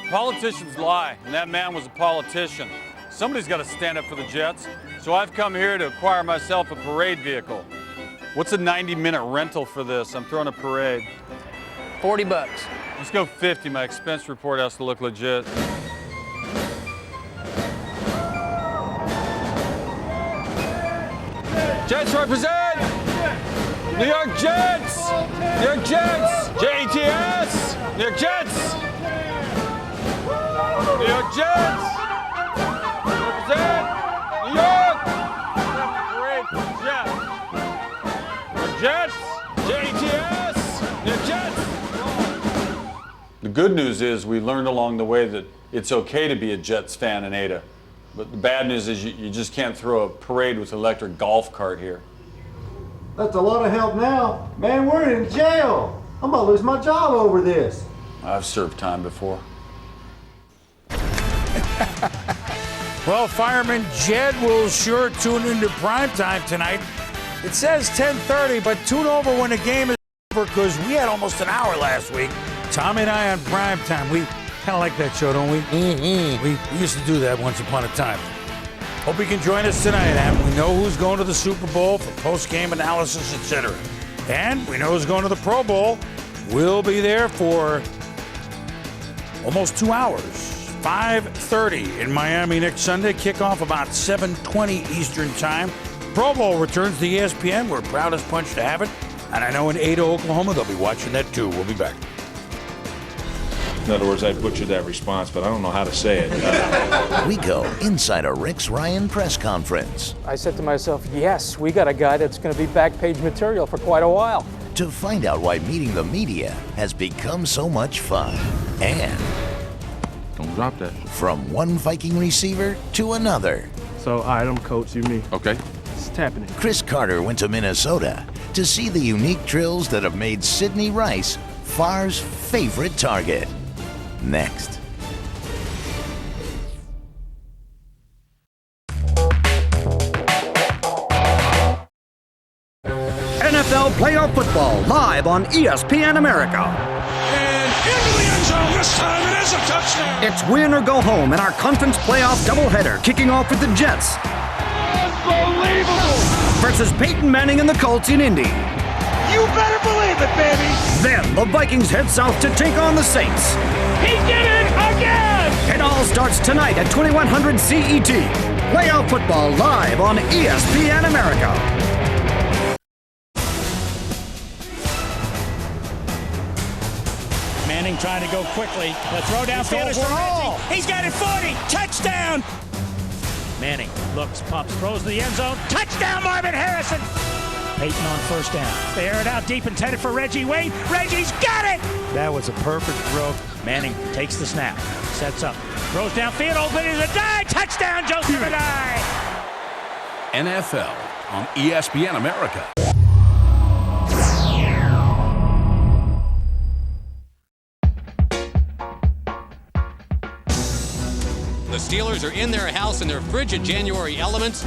Politicians lie, and that man was a politician. Somebody's got to stand up for the Jets, so I've come here to acquire myself a parade vehicle. What's a 90-minute rental for this? I'm throwing a parade. 40 bucks. Let's go 50. My expense report has to look legit. Jets represent! New York Jets! New York Jets! J-E-T-S! New York Jets! New York Jets! Represent! New York! Parade for the Jets! New York Jets! J-E-T-S! New York Jets! The good news is we learned along the way that it's okay to be a Jets fan in Ada. But the bad news is you just can't throw a parade with an electric golf cart here. That's a lot of help now. Man, we're in jail. I'm gonna lose my job over this. I've served time before. Well, Fireman Jed will sure tune into primetime tonight. It says 10:30, but tune over when the game is over because we had almost an hour last week. Tommy and I on primetime. We kind of like that show, don't we? Mm-hmm. We used to do that once upon a time. Hope you can join us tonight, and we know who's going to the Super Bowl for post-game analysis, etc. And we know who's going to the Pro Bowl. We'll be there for almost 2 hours. 5:30 in Miami next Sunday. Kickoff about 7:20 Eastern Time. Pro Bowl returns to ESPN. We're proud as punch to have it. And I know in Ada, Oklahoma, they'll be watching that too. We'll be back. In other words, I butchered that response, but I don't know how to say it. We go inside a Rex Ryan press conference. I said to myself, yes, we got a guy that's going to be back page material for quite a while. To find out why meeting the media has become so much fun. And don't drop that. From one Viking receiver to another. So, all right, I'm coach, you me. Okay. Just tapping it. Chris Carter went to Minnesota to see the unique drills that have made Sidney Rice Farr's favorite target. Next. NFL playoff football live on ESPN America. And into the end zone. This time it is a touchdown. It's win or go home in our conference playoff doubleheader, kicking off with the Jets. Unbelievable. Versus Peyton Manning and the Colts in Indy. You better believe it, baby. Then the Vikings head south to take on the Saints. He did it again. It all starts tonight at 2100 CET. Playoff football live on ESPN America. Manning trying to go quickly. The throw downfield is for Reggie. He's got it 40. Touchdown. Manning looks, pumps, throws to the end zone. Touchdown, Marvin Harrison. Peyton on first down. They air it out deep, intended for Reggie Wayne. Reggie's got it! That was a perfect throw. Manning takes the snap, sets up, throws downfield, open is a dive. Touchdown, Joseph Adai! NFL on ESPN America. The Steelers are in their house in their frigid January elements.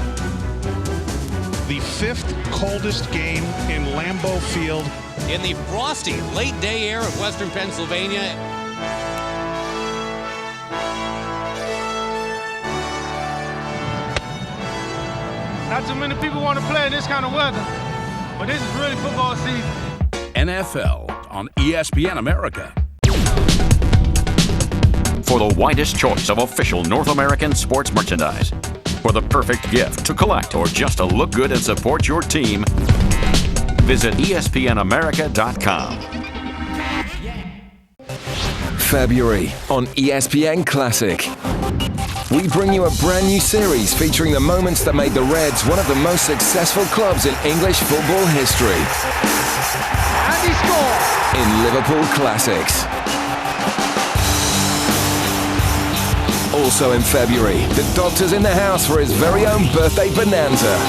The 5th coldest game in Lambeau Field. In the frosty late day air of western Pennsylvania. Not too many people want to play in this kind of weather, but this is really football season. NFL on ESPN America. For the widest choice of official North American sports merchandise. For the perfect gift to collect or just to look good and support your team, visit espnamerica.com. February on ESPN Classic. we bring you a brand new series featuring the moments that made the Reds one of the most successful clubs in English football history. And he scores! In Liverpool Classics. Also in February, the Doctor's in the house for his very own birthday bonanza.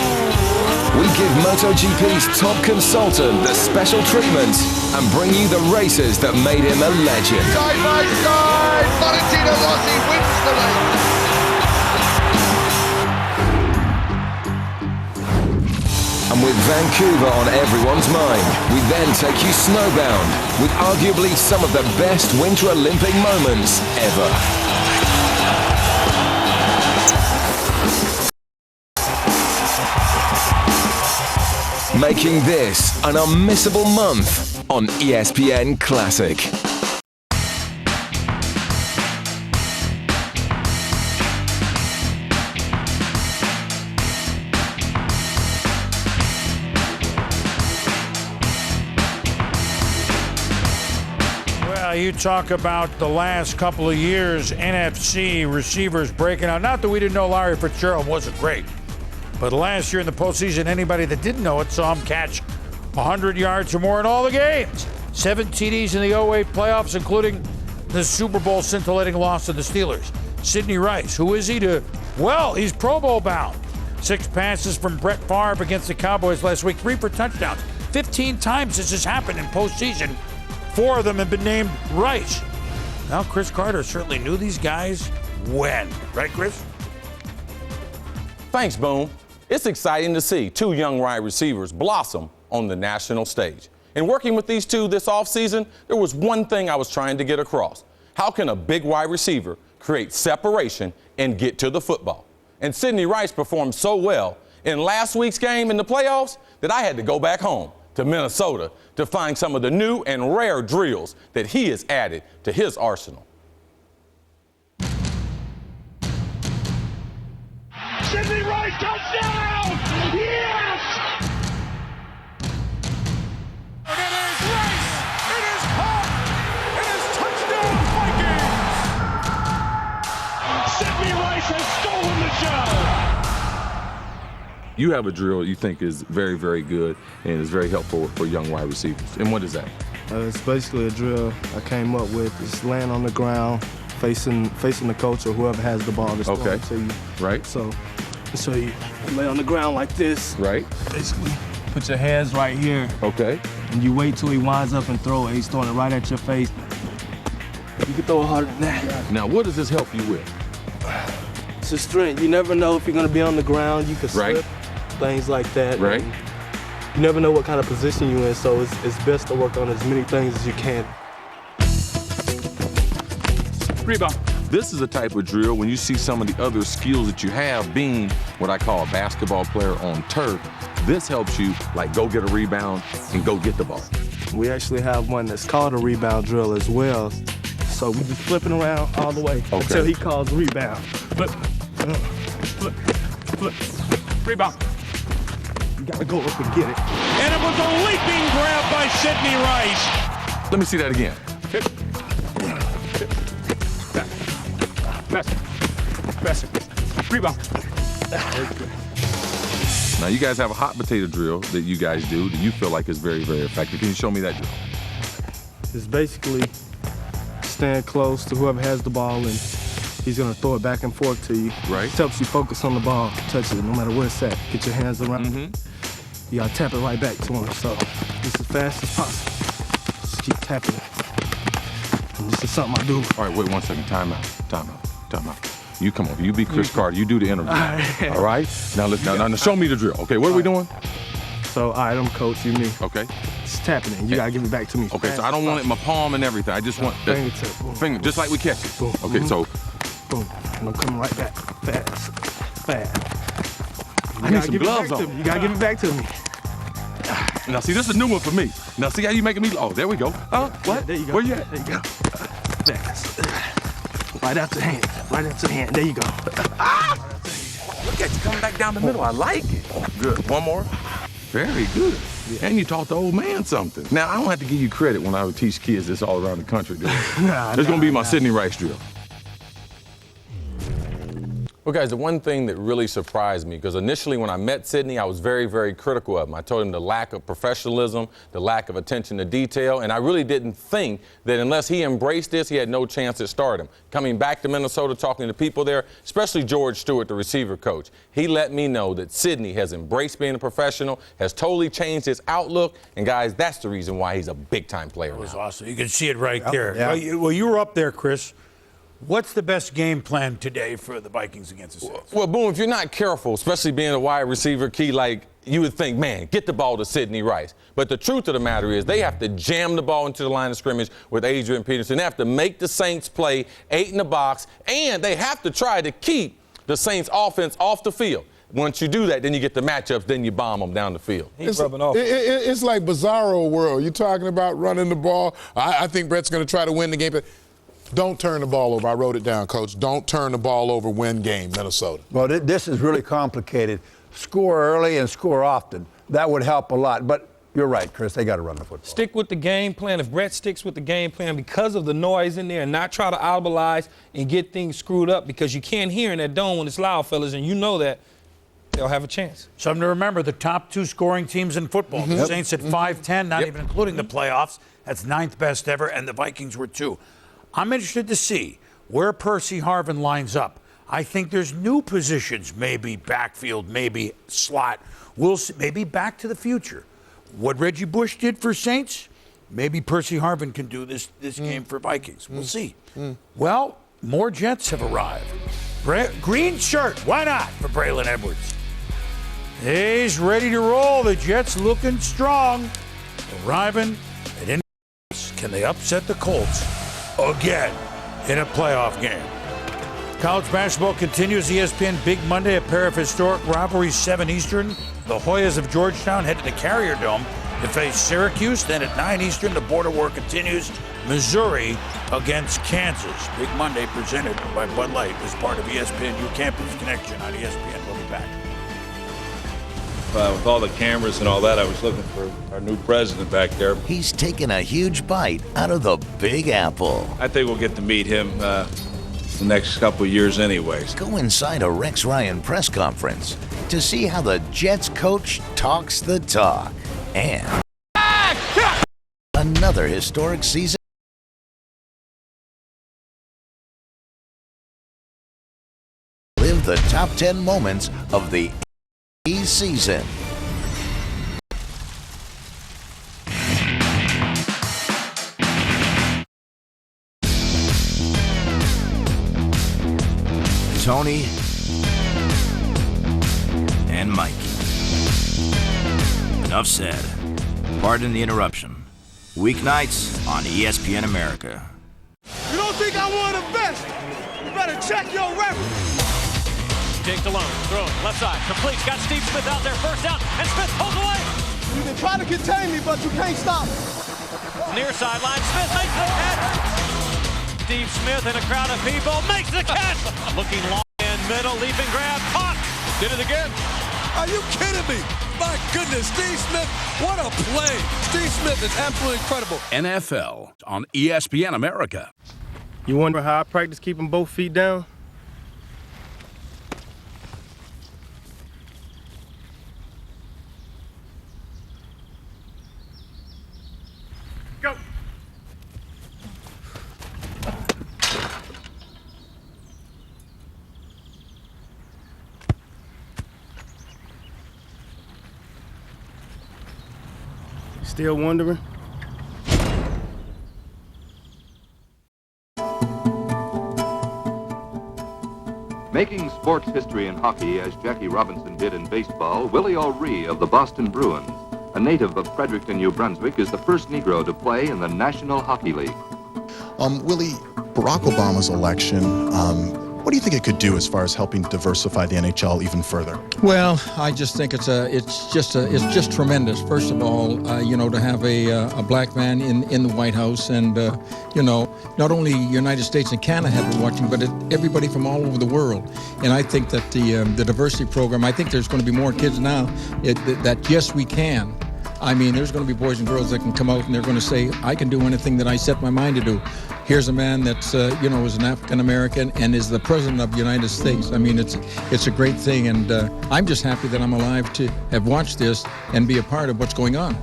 We give MotoGP's top consultant the special treatment and bring you the races that made him a legend. Side by side, Valentino Rossi wins the race. And with Vancouver on everyone's mind, we then take you snowbound with arguably some of the best Winter Olympic moments ever. Making this an unmissable month on ESPN Classic. Well, you talk about the last couple of years, NFC receivers breaking out. Not that we didn't know Larry Fitzgerald wasn't great. But last year in the postseason, anybody that didn't know it saw him catch 100 yards or more in all the games. 7 TDs in the 08 playoffs, including the Super Bowl scintillating loss to the Steelers. Sidney Rice, who is he to? Well, he's Pro Bowl bound. 6 passes from Brett Favre against the Cowboys last week, 3 for touchdowns. 15 times this has happened in postseason. 4 of them have been named Rice. Now, Chris Carter certainly knew these guys when. Right, Chris? Thanks, Boone. It's exciting to see 2 young wide receivers blossom on the national stage. In working with these 2 this offseason, there was one thing I was trying to get across. How can a big wide receiver create separation and get to the football? And Sidney Rice performed so well in last week's game in the playoffs that I had to go back home to Minnesota to find some of the new and rare drills that he has added to his arsenal. Sidney Rice, touchdown! Yes! And it is Rice! It is caught! It is touchdown Vikings! Sidney Rice has stolen the show! You have a drill you think is very, very good and is very helpful for young wide receivers. And what is that? It's basically a drill I came up with. It's laying on the ground, facing the coach or whoever has the ball that's throwing it to you. Right. So you lay on the ground like this. Right. Basically, put your hands right here. Okay. And you wait till he winds up and throw it. He's throwing it right at your face. You can throw it harder than that. Now, what does this help you with? It's a strength. You never know if you're going to be on the ground. You can slip, things like that. Right. And you never know what kind of position you're in, so it's best to work on as many things as you can. Rebound. This is a type of drill when you see some of the other skills that you have being what I call a basketball player on turf. This helps you like go get a rebound and go get the ball. We actually have one that's called a rebound drill as well. So we just flipping around all the way until he calls rebound. Flip, flip, flip, rebound. You gotta go up and get it. And it was a leaping grab by Sidney Rice. Let me see that again. Pass. Rebound. Now you guys have a hot potato drill that you guys do that you feel like is very, very effective. Can you show me that drill? It's basically stand close to whoever has the ball and he's gonna throw it back and forth to you. Right. It helps you focus on the ball, touch it, no matter where it's at. Get your hands around it. You gotta tap it right back to him. So just as fast as possible. Just keep tapping it. And this is something I do. All right, wait 1 second. Time out. You come over. You be Chris Carter. You do the interview. All right? Now, now show me the drill. Okay, what are we doing? So, all right, I'm coach, you me. Okay. Just tapping it. You gotta give it back to me. Okay, so I don't want it in my palm and everything. I just want the finger, just like we catch it. Boom. Okay, so. Boom. And I'm coming right back. Fast. I need some gloves on. You gotta give it back to me. Now, see, this is a new one for me. Now, see how you making me? Oh, there we go. What? Yeah, there you go. Where you at? There you go. Fast. Right out the hand. There you go. Look at you coming back down the middle. I like it. Good. One more. Very good. Yeah. And you taught the old man something. Now, I don't have to give you credit when I would teach kids this all around the country. This is going to be my Sidney Rice drill. Well, guys, the one thing that really surprised me, because initially when I met Sidney, I was very, very critical of him. I told him the lack of professionalism, the lack of attention to detail, and I really didn't think that unless he embraced this, he had no chance at stardom. Coming back to Minnesota, talking to people there, especially George Stewart, the receiver coach, he let me know that Sidney has embraced being a professional, has totally changed his outlook, and guys, that's the reason why he's a big-time player now. That was awesome. You can see it right there. Yeah. Well, you were up there, Chris. What's the best game plan today for the Vikings against the Saints? Well, Boom, if you're not careful, especially being a wide receiver key, like you would think, man, get the ball to Sidney Rice. But the truth of the matter is they have to jam the ball into the line of scrimmage with Adrian Peterson. They have to make the Saints play 8 in the box, and they have to try to keep the Saints offense off the field. Once you do that, then you get the matchups, then you bomb them down the field. It's like bizarro world. You're talking about running the ball. I think Brett's going to try to win the game. But don't turn the ball over. I wrote it down, Coach. Don't turn the ball over, win game, Minnesota. Well, this is really complicated. Score early and score often. That would help a lot. But you're right, Chris. They got to run the football. Stick with the game plan. If Brett sticks with the game plan because of the noise in there and not try to audibilize and get things screwed up, because you can't hear in that dome when it's loud, fellas, and you know that, they'll have a chance. Something to remember, the top 2 scoring teams in football. Mm-hmm. The Saints at 5-10, not even including the playoffs. That's 9th best ever, and the Vikings were 2. I'm interested to see where Percy Harvin lines up. I think there's new positions, maybe backfield, maybe slot. We'll see, maybe back to the future. What Reggie Bush did for Saints, maybe Percy Harvin can do this game for Vikings. We'll see. Well, more Jets have arrived. Green shirt, why not, for Braylon Edwards. He's ready to roll. The Jets looking strong. Arriving at Indianapolis. Can they upset the Colts again in a playoff game? College basketball continues. ESPN Big Monday, a pair of historic rivalries, 7 Eastern. The Hoyas of Georgetown head to the Carrier Dome to face Syracuse. Then at 9 Eastern, the border war continues. Missouri against Kansas. Big Monday presented by Bud Light as part of ESPN U Campus Connection on ESPN. We'll be back. With all the cameras and all that, I was looking for our new president back there. He's taken a huge bite out of the Big Apple. I think we'll get to meet him the next couple of years anyways. Go inside a Rex Ryan press conference to see how the Jets coach talks the talk. And another historic season. Live the top 10 moments of the season. Tony and Mike. Enough said. Pardon the interruption. Weeknights on ESPN America. You don't think I want the best? You better check your record. Jake DeLone throwing left side, completes, got Steve Smith out there, first down, and Smith pulls away. You can try to contain me, but you can't stop me. Near sideline, Smith makes the catch. Steve Smith in a crowd of people makes the catch. Looking long in middle, leaping grab, caught. Did it again. Are you kidding me? My goodness, Steve Smith, what a play. Steve Smith is absolutely incredible. NFL on ESPN America. You wonder how I practice keeping both feet down? Go. Still wondering? Making sports history in hockey as Jackie Robinson did in baseball, Willie O'Ree of the Boston Bruins, a native of Fredericton, New Brunswick, is the first Negro to play in the National Hockey League. Willie, Barack Obama's election, what do you think it could do as far as helping diversify the NHL even further? Well, I just think it's just tremendous. First of all, to have a black man in the White House, and not only United States and Canada have been watching, but everybody from all over the world. And I think that the diversity program, I think there's going to be more kids now that yes, we can. I mean, there's going to be boys and girls that can come out and they're going to say, I can do anything that I set my mind to do. here's a man that's, you know, is an African American and is the president of the United States. I mean, it's a great thing, and I'm just happy that I'm alive to have watched this and be a part of what's going on.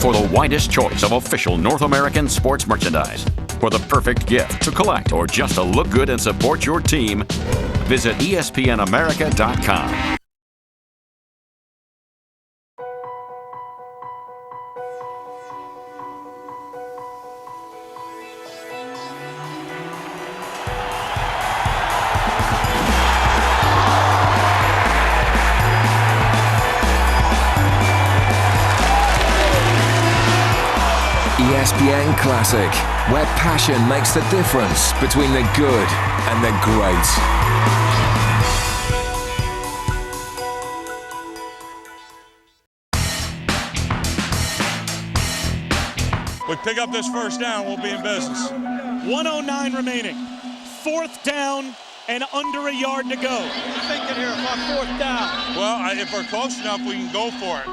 For the widest choice of official North American sports merchandise, for the perfect gift to collect or just to look good and support your team, visit espnamerica.com. ESPN Classic, where passion makes the difference between the good and the great. We pick up this first down, we'll be in business. 1:09 remaining. 4th down and under a yard to go. What are you thinking here on 4th down? Well, if we're close enough, we can go for it.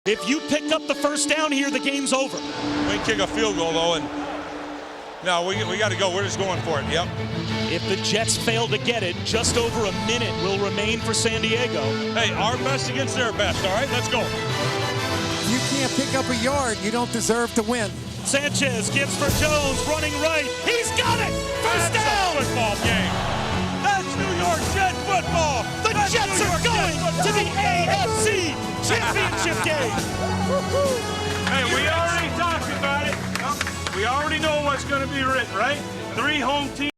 If you pick up the first down here, the game's over. We can kick a field goal, though, and no, we got to go. We're just going for it, yep. If the Jets fail to get it, just over a minute will remain for San Diego. Hey, our best against their best, all right? Let's go. You can't pick up a yard. You don't deserve to win. Sanchez gives for Jones, running right. He's got it! First down! That's a football game. That's New York Jet football. The Jets are going to the AFC Championship game. Hey, we already talked about it. We already know what's going to be written, right? 3 home teams.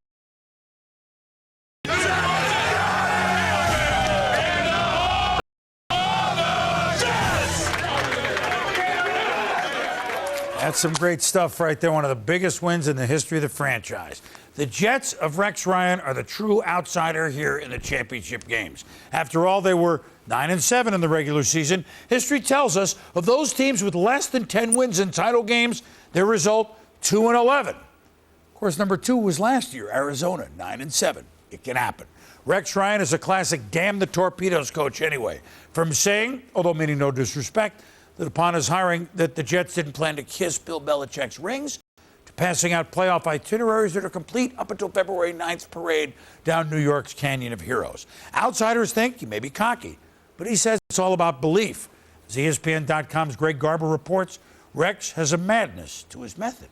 That's some great stuff right there. One of the biggest wins in the history of the franchise. The Jets of Rex Ryan are the true outsider here in the championship games. After all, they were 9-7 in the regular season. History tells us of those teams with less than 10 wins in title games, their result 2-11. Of course, number 2 was last year, Arizona, 9-7. It can happen. Rex Ryan is a classic damn the torpedoes coach anyway. From saying, although meaning no disrespect, that upon his hiring that the Jets didn't plan to kiss Bill Belichick's rings, to passing out playoff itineraries that are complete up until February 9th's parade down New York's Canyon of Heroes. Outsiders think he may be cocky, but he says it's all about belief. As ESPN.com's Greg Garber reports, Rex has a madness to his method.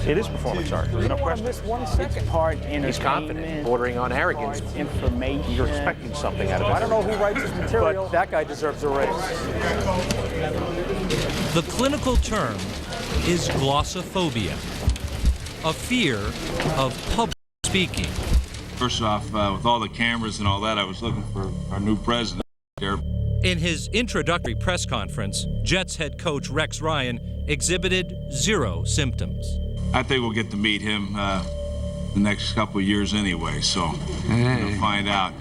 It is performance art. There's no question. One second part He's confident, bordering on arrogance. Information. You're expecting something out of it. I don't know who writes this material, but that guy deserves a raise. The clinical term is glossophobia, a fear of public speaking. First off, with all the cameras and all that, I was looking for our new president there. In his introductory press conference, Jets head coach Rex Ryan exhibited 0 symptoms. I think we'll get to meet him the next couple of years anyway, so we'll find out.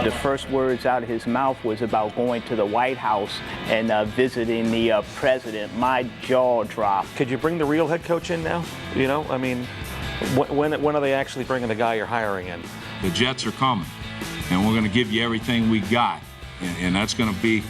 The first words out of his mouth was about going to the White House and visiting the president. My jaw dropped. Could you bring the real head coach in now? You know, I mean, when are they actually bringing the guy you're hiring in? The Jets are coming, and we're going to give you everything we got, and that's going to be,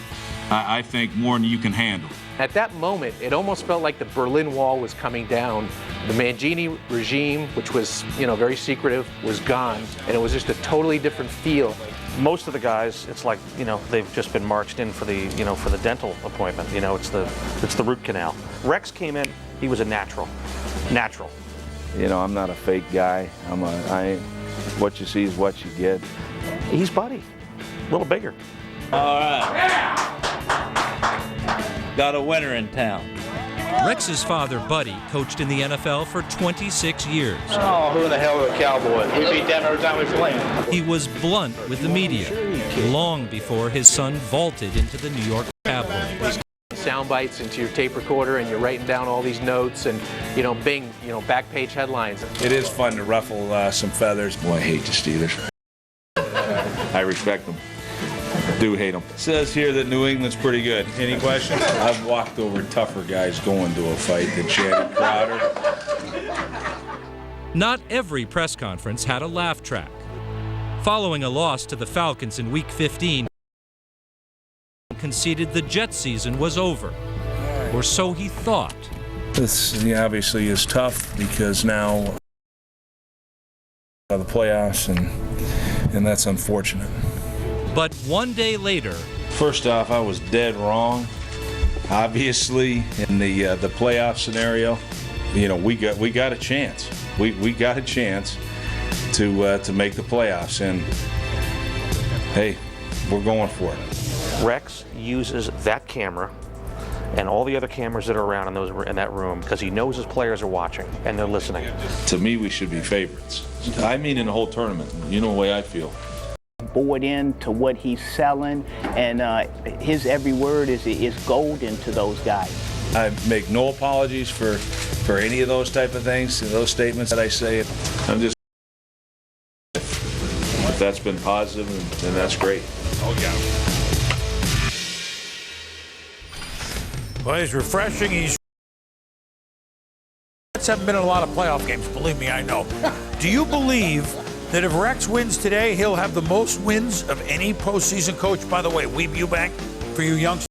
I think, more than you can handle. At that moment, it almost felt like the Berlin Wall was coming down. The Mangini regime, which was, you know, very secretive, was gone, and it was just a totally different feel. Most of the guys, it's like, you know, they've just been marched in for the, you know, for the dental appointment. You know, it's the root canal. Rex came in, he was a natural. You know, I'm not a fake guy. What you see is what you get. He's Buddy, a little bigger. All right. Got a winner in town. Rex's father, Buddy, coached in the NFL for 26 years. Oh, who the hell are the Cowboys? We beat them every time we play them. He was blunt with the media long before his son vaulted into the New York tabloids. Sound bites into your tape recorder, and you're writing down all these notes, and you know, bing, you know, back page headlines. It is fun to ruffle some feathers. Boy, I hate the Steelers. I respect them. I do hate them. It says here that New England's pretty good. Any questions? I've walked over tougher guys going to a fight than Shannon Crowder. Not every press conference had a laugh track. Following a loss to the Falcons in Week 15, conceded the Jets season was over, or so he thought. This obviously is tough because now the playoffs, and that's unfortunate. But one day later, first off, I was dead wrong. Obviously, in the playoff scenario, you know, we got a chance. We got a chance to make the playoffs, and hey, we're going for it. Rex uses that camera and all the other cameras that are around in that room because he knows his players are watching and they're listening. To me, we should be favorites. I mean, in the whole tournament. You know the way I feel. Bought into what he's selling, and his every word is golden to those guys. I make no apologies for any of those type of things, those statements that I say. I'm just, if that's been positive, then that's great. Oh, yeah. Well, he's refreshing. Jets haven't been in a lot of playoff games, believe me, I know. Do you believe that if Rex wins today, he'll have the most wins of any postseason coach? By the way, Weeb Eubank, for you youngsters,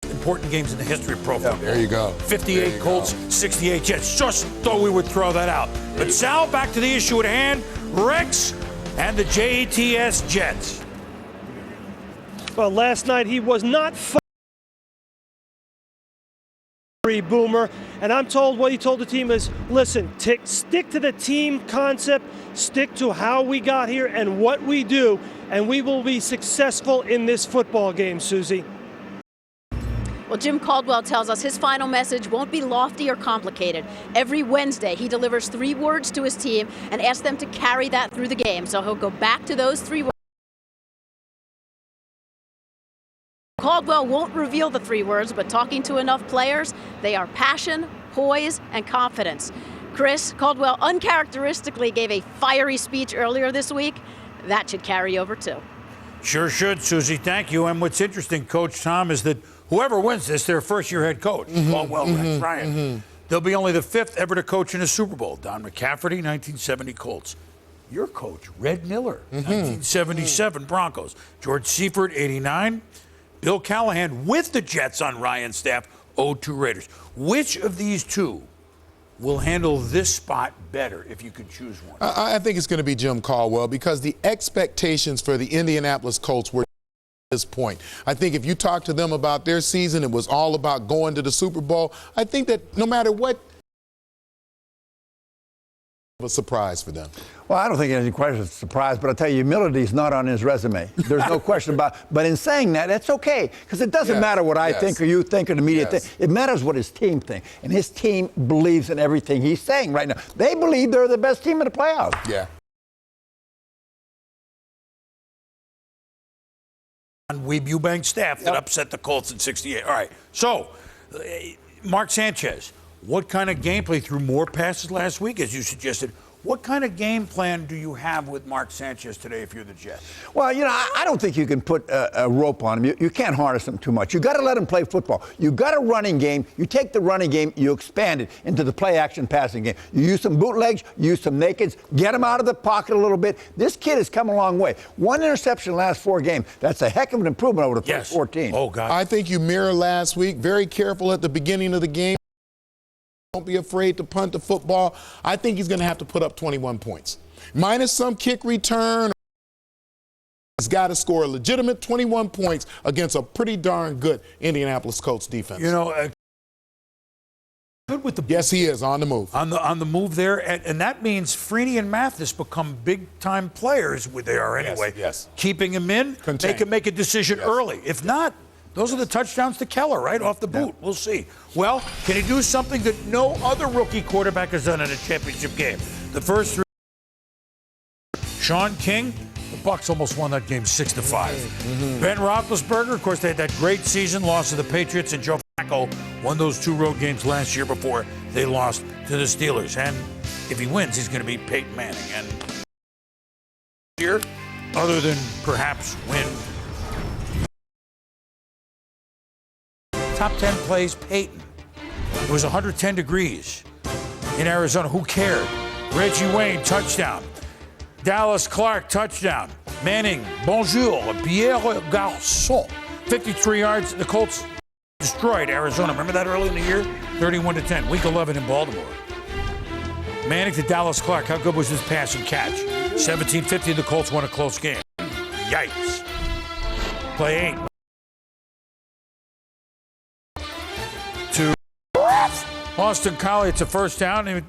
important games in the history of pro football. There you go. 58 Colts, 68 Jets. Just thought we would throw that out. But Sal, back to the issue at hand, Rex and the JETS Jets. Well, last night he was not Boomer, and I'm told what he told the team is, listen, stick to the team concept, stick to how we got here and what we do, and we will be successful in this football game, Susie. Well, Jim Caldwell tells us his final message won't be lofty or complicated. Every Wednesday, he delivers 3 words to his team and asks them to carry that through the game. So he'll go back to those 3 words. Caldwell won't reveal the 3 words, but talking to enough players, they are passion, poise, and confidence. Chris, Caldwell uncharacteristically gave a fiery speech earlier this week. That should carry over too. Sure should, Susie. Thank you. And what's interesting, Coach Tom, is that whoever wins this, their first-year head coach, Caldwell, Rex Ryan. They'll be only the 5th ever to coach in a Super Bowl. Don McCafferty, 1970 Colts. Your coach, Red Miller, 1977 Broncos. George Seifert, 89. Bill Callahan with the Jets on Ryan's staff, 02 Raiders. Which of these two will handle this spot better if you could choose one? I think it's going to be Jim Caldwell because the expectations for the Indianapolis Colts were at this point. I think if you talk to them about their season, it was all about going to the Super Bowl. I think that no matter what, a surprise for them. Well, I don't think there's any question of surprise, but I'll tell you, humility is not on his resume. There's no question about it. But in saying that, that's okay, because it doesn't matter what I think or you think or the media think. It matters what his team thinks. And his team believes in everything he's saying right now. They believe they're the best team in the playoffs. Yeah. On Weeb Eubank's staff that upset the Colts in 68. All right. So, Mark Sanchez, what kind of gameplay threw more passes last week, as you suggested? What kind of game plan do you have with Mark Sanchez today if you're the Jets? Well, you know, I don't think you can put a rope on him. You can't harness him too much. You got to let him play football. You got a running game. You take the running game, you expand it into the play-action passing game. You use some bootlegs, you use some nakeds, get him out of the pocket a little bit. This kid has come a long way. 1 interception last 4 games. That's a heck of an improvement over the first 14. Oh, God. I think you mirror last week. Very careful at the beginning of the game. Don't be afraid to punt the football. I think he's going to have to put up 21 points. Minus some kick return. He's got to score a legitimate 21 points against a pretty darn good Indianapolis Colts defense. You know, good with the yes, he is on the move. On the move there, and that means Freeney and Mathis become big-time players. They are anyway. Yes. Keeping him in, they can make a decision early. If not, those are the touchdowns to Keller, right off the boot. We'll see. Well, can he do something that no other rookie quarterback has done in a championship game? The first 3. Sean King, the Bucs almost won that game 6-5. Ben Roethlisberger, of course, they had that great season, lost to the Patriots, and Joe Flacco won those 2 road games last year before they lost to the Steelers. And if he wins, he's going to be Peyton Manning. And here, other than perhaps win. Top 10 plays, Peyton. It was 110 degrees in Arizona. Who cared? Reggie Wayne, touchdown. Dallas Clark, touchdown. Manning, bonjour, Pierre Garçon. 53 yards. The Colts destroyed Arizona. Remember that early in the year? 31-10. Week 11 in Baltimore. Manning to Dallas Clark. How good was his pass and catch? 17-50. The Colts won a close game. Yikes. Play 8. To Austin Collie. It's a first down. It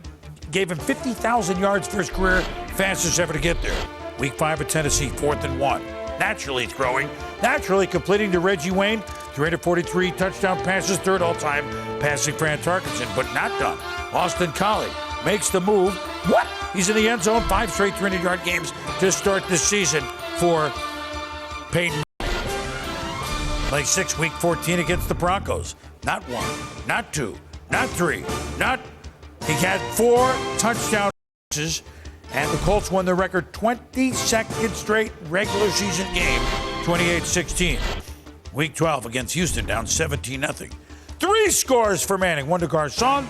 gave him 50,000 yards for his career. Fastest ever to get there. Week 5 at Tennessee. 4th and 1. Naturally throwing. Naturally completing to Reggie Wayne. 343 touchdown passes. 3rd all-time passing for Tarkenton, but not done. Austin Collie makes the move. What? He's in the end zone. 5 straight 300-yard games to start this season for Peyton. Play 6, week 14 against the Broncos. Not 1, not 2, not 3, not... He had 4 touchdown passes, and the Colts won the record 22nd straight regular season game, 28-16. Week 12 against Houston, down 17-0. 3 scores for Manning. 1 to Garçon,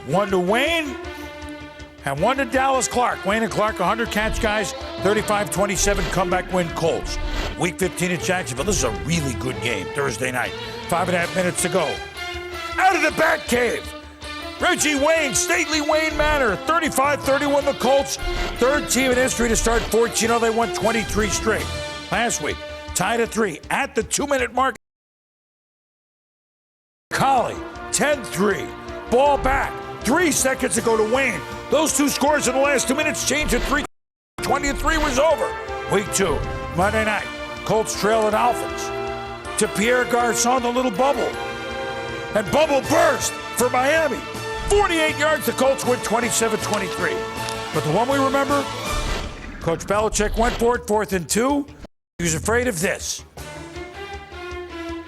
1 to Wayne, and 1 to Dallas Clark. Wayne and Clark, 100 catch guys, 35-27 comeback win Colts. Week 15 at Jacksonville. This is a really good game, Thursday night. 5.5 minutes to go. Out of the Batcave, Reggie Wayne, stately Wayne Manor, 35-31 the Colts. 3rd team in history to start 14-0. They won 23 straight. Last week, tied at 3 at the 2-minute mark. Collie, 10-3. Ball back. 3 seconds to go to Wayne. Those 2 scores in the last 2 minutes changed to 3. 20-3 was over. Week 2, Monday night. Colts trail at Dolphins. To Pierre Garçon, the little bubble. And bubble burst for Miami. 48 yards, the Colts win 27-23. But the one we remember, Coach Belichick went for it, 4th and 2. He was afraid of this.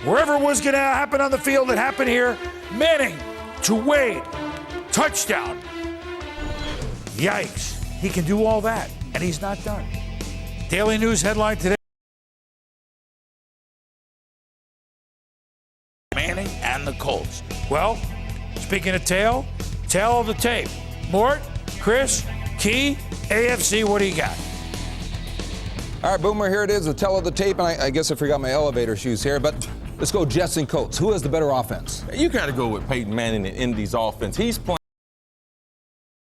Wherever it was going to happen on the field, it happened here. Manning to Wade. Touchdown. Yikes. He can do all that, and he's not done. Daily News headline today. Manning and the Colts. Well, speaking of tail of the tape. Mort, Chris, Key, AFC, what do you got? All right, Boomer, here it is, the tell of the tape, and I guess I forgot my elevator shoes here, but let's go Jets and Colts. Who has the better offense? You got to go with Peyton Manning and Indy's offense. He's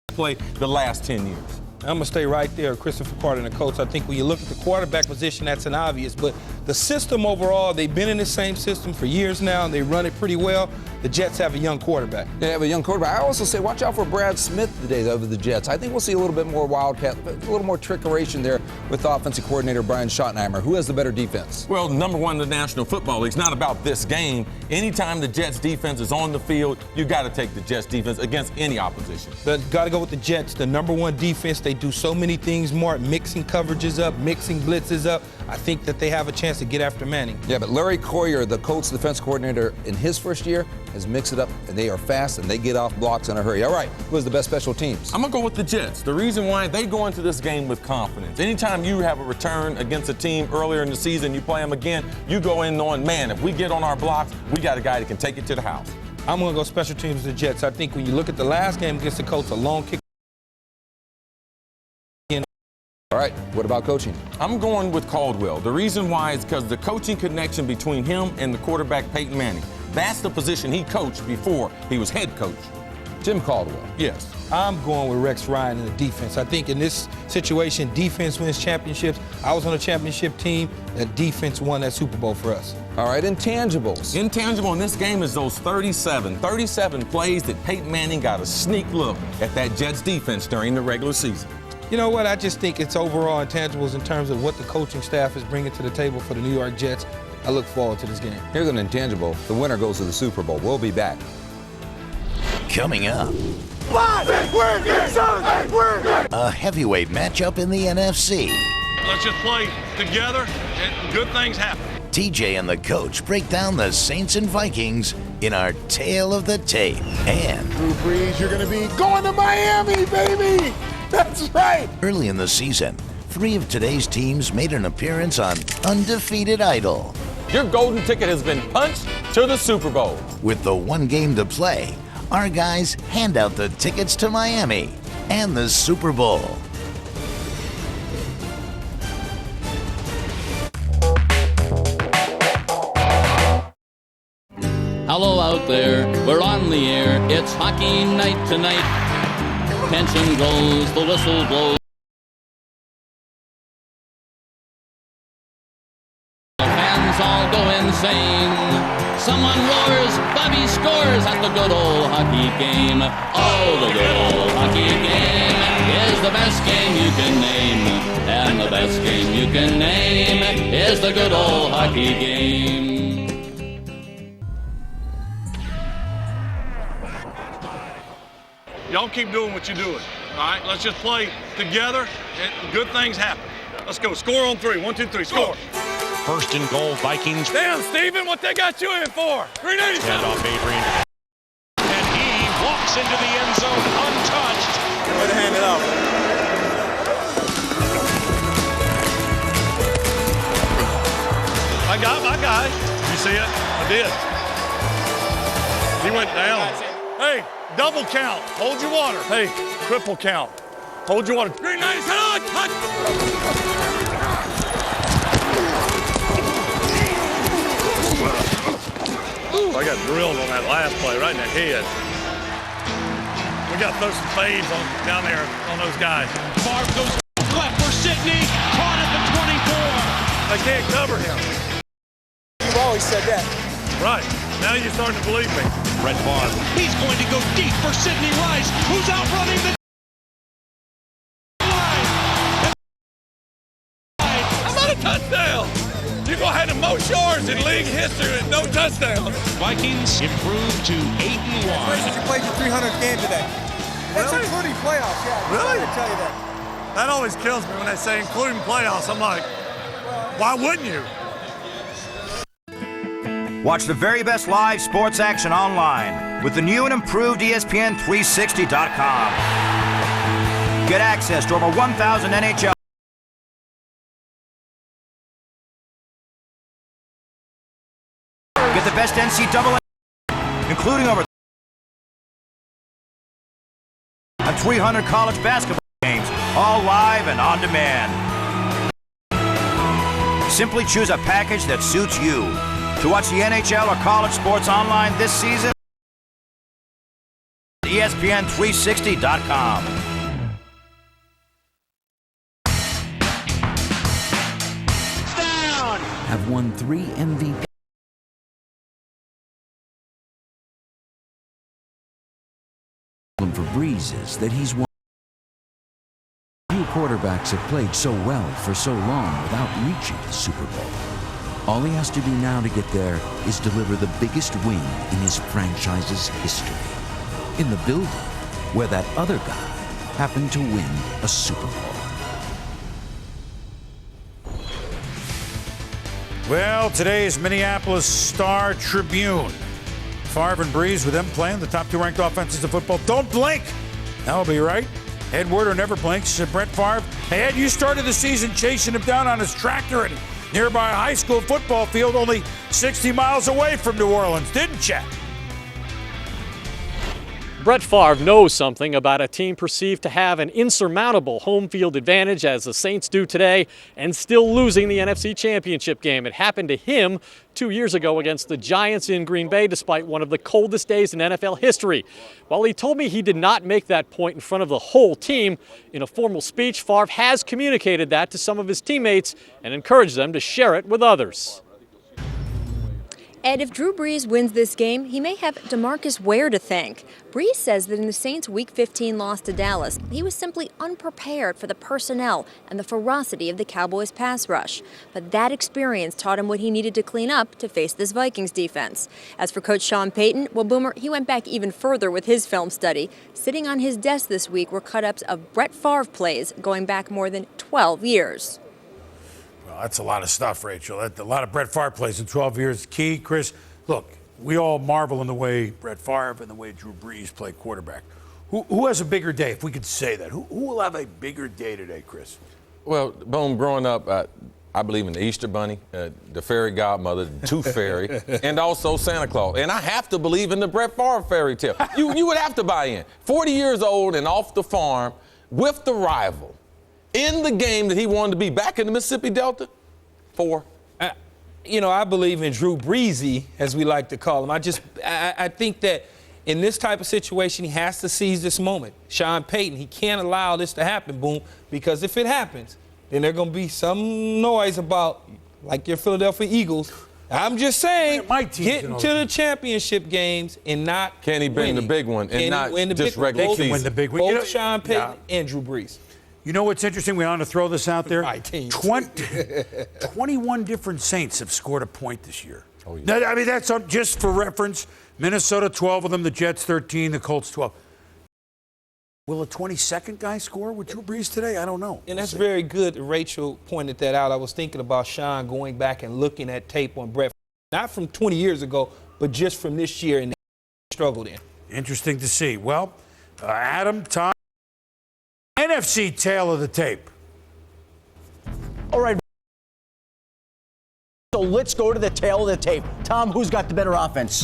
played the last 10 years. I'm going to stay right there, Christopher Carter and the Colts. I think when you look at the quarterback position, that's an obvious. But the system overall, they've been in the same system for years now, and they run it pretty well. The Jets have a young quarterback. They have a young quarterback. I also say watch out for Brad Smith today over the Jets. I think we'll see a little bit more wildcat, a little more trickeration there with offensive coordinator Brian Schottenheimer. Who has the better defense? Well, number 1 in the National Football League. It's not about this game. Anytime the Jets defense is on the field, you got to take the Jets defense against any opposition. Got to go with the Jets, the number 1 defense. They do so many things more, mixing coverages up, mixing blitzes up. I think that they have a chance to get after Manning. Yeah, but Larry Coyer, the Colts defense coordinator in his first year, has mixed it up, and they are fast, and they get off blocks in a hurry. All right, who has the best special teams? I'm going to go with the Jets. The reason why, they go into this game with confidence. Anytime you have a return against a team earlier in the season, you play them again, you go in knowing, man, if we get on our blocks, we got a guy that can take it to the house. I'm going to go special teams with the Jets. I think when you look at the last game against the Colts, a long kick. All right, what about coaching? I'm going with Caldwell. The reason why is because the coaching connection between him and the quarterback, Peyton Manning. That's the position he coached before he was head coach. Jim Caldwell. Yes. I'm going with Rex Ryan in the defense. I think in this situation, defense wins championships. I was on a championship team. That defense won that Super Bowl for us. All right, intangibles. Intangible in this game is those 37 plays that Peyton Manning got a sneak look at that Jets defense during the regular season. You know what? I just think it's overall intangibles in terms of what the coaching staff is bringing to the table for the New York Jets. I look forward to this game. Here's an intangible. The winner goes to the Super Bowl. We'll be back. Coming up, a heavyweight matchup in the NFC. Let's just play together and good things happen. TJ and the coach break down the Saints and Vikings in our Tale of the Tape. And Drew Brees, you're going to be going to Miami, baby! That's right! Early in the season, 3 of today's teams made an appearance on Undefeated Idol. Your golden ticket has been punched to the Super Bowl. With the 1 game to play, our guys hand out the tickets to Miami and the Super Bowl. out there. We're on the air. It's hockey night tonight. Tension grows, the whistle blows. The fans all go insane. Someone roars, Bobby scores at the good old hockey game. Oh, the good old hockey game is the best game you can name. And the best game you can name is the good old hockey game. Y'all keep doing what you're doing, all right? Let's just play together, and good things happen. Let's go. Score on 3. 1, 2, 3. Score. First and goal, Vikings. Damn, Steven, what they got you in for? 387. Hand off Adrian. And he walks into the end zone untouched. Way to hand it off. I got my guy. You see it? I did. He went down. Hey, double count. Hold your water. Hey, triple count. Hold your water. 397. I got drilled on that last play right in the head. We got to throw some fades down there on those guys. Favre goes left for Sidney. Caught at the 24. They can't cover him. You've always said that. Right. Now you're starting to believe me. Brett Favre. He's going to go deep for Sidney Rice, who's outrunning the line. How about a touchdown? You're going to have the most yards in league history with no touchdowns. Vikings improve to 8-1. You played your 300th game today. That's Really? including playoffs, yeah. Really? I tell you that. That always kills me when they say including playoffs. I'm like, why wouldn't you? Watch the very best live sports action online with the new and improved espn360.com. Get access to over 1,000 NHL. Get the best NCAA, including over 300 college basketball games, all live and on demand. Simply choose a package that suits you. To watch the NHL or college sports online this season, espn360.com. Down. Have won 3 MVP. For Breeze that he's won. Few quarterbacks have played so well for so long without reaching the Super Bowl. All he has to do now to get there is deliver the biggest win in his franchise's history. In the building where that other guy happened to win a Super Bowl. Well, today's Minneapolis Star Tribune. Favre and Breeze, with them playing the top 2 ranked offenses in football. Don't blink. That'll be right. Ed Werder never blinks. Brett Favre. Hey, Ed, you started the season chasing him down on his tractor and nearby a high school football field only 60 miles away from New Orleans, didn't you? Brett Favre knows something about a team perceived to have an insurmountable home field advantage, as the Saints do today, and still losing the NFC Championship game. It happened to him 2 years ago against the Giants in Green Bay, despite one of the coldest days in NFL history. While he told me he did not make that point in front of the whole team, in a formal speech, Favre has communicated that to some of his teammates and encouraged them to share it with others. Ed, if Drew Brees wins this game, he may have DeMarcus Ware to thank. Brees says that in the Saints' Week 15 loss to Dallas, he was simply unprepared for the personnel and the ferocity of the Cowboys' pass rush. But that experience taught him what he needed to clean up to face this Vikings defense. As for Coach Sean Payton, well, Boomer, he went back even further with his film study. Sitting on his desk this week were cut-ups of Brett Favre plays going back more than 12 years. Well, that's a lot of stuff, Rachel. A lot of Brett Favre plays in 12 years. Key, Chris, look, we all marvel in the way Brett Favre and the way Drew Brees play quarterback. Who has a bigger day, if we could say that? Who will have a bigger day today, Chris? Well, Boom, growing up, I believe in the Easter Bunny, the fairy godmother, the Tooth Fairy, and also Santa Claus. And I have to believe in the Brett Favre fairy tale. You would have to buy in. 40 years old and off the farm with the rival in the game that he wanted to be back in the Mississippi Delta. 4. you know, I believe in Drew Breezy, as we like to call him. I think that in this type of situation, he has to seize this moment. Sean Payton, he can't allow this to happen, Boom, because if it happens, then there's going to be some noise about, like your Philadelphia Eagles. I'm just saying, getting to the championship games and not Can he win the big one and not just regular season? Win the big one. Both Sean Payton and Drew Brees. You know what's interesting? We want to throw this out there. 21 different Saints have scored a point this year. Oh, yeah. I mean, that's just for reference. Minnesota, 12 of them. The Jets, 13. The Colts, 12. Will a 22nd guy score with Drew Brees today? I don't know. And that's very good. Rachel pointed that out. I was thinking about Sean going back and looking at tape on Brett, not from 20 years ago, but just from this year and they struggled in. Interesting to see. Well, Adam, Tom, NFC tail of the tape. All right. So let's go to the tail of the tape. Tom, who's got the better offense?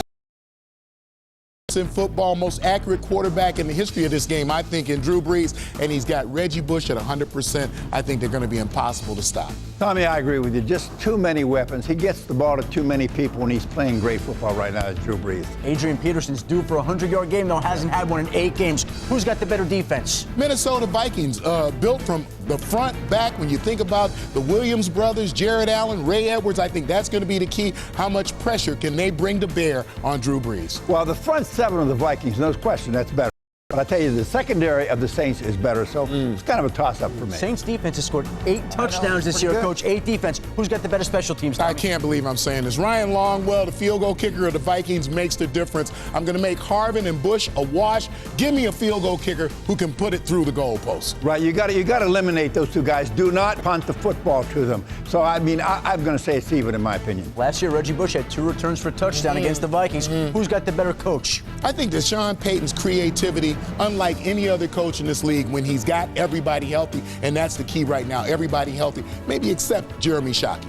In football, most accurate quarterback in the history of this game, I think, in Drew Brees, and he's got Reggie Bush at 100%. I think they're going to be impossible to stop. Tommy, I agree with you. Just too many weapons. He gets the ball to too many people, and he's playing great football right now as Drew Brees. Adrian Peterson's due for a 100-yard game, though hasn't had one in 8 games. Who's got the better defense? Minnesota Vikings, built from the front back. When you think about the Williams brothers, Jared Allen, Ray Edwards, I think that's going to be the key. How much pressure can they bring to bear on Drew Brees? Well, the front 7 of the Vikings, no question, that's better. But I tell you, the secondary of the Saints is better, so it's kind of a toss-up for me. Saints defense has scored 8 touchdowns this year, good. Coach. 8 defense. Who's got the better special teams? Tommy? I can't believe I'm saying this. Ryan Longwell, the field goal kicker of the Vikings, makes the difference. I'm going to make Harvin and Bush a wash. Give me a field goal kicker who can put it through the goalpost. Right, you got to eliminate those 2 guys. Do not punt the football to them. So, I mean, I'm going to say it's even, in my opinion. Last year, Reggie Bush had 2 returns for a touchdown against the Vikings. Who's got the better coach? I think that Sean Payton's creativity, unlike any other coach in this league, when he's got everybody healthy, and that's the key right now, everybody healthy, maybe except Jeremy Shockey.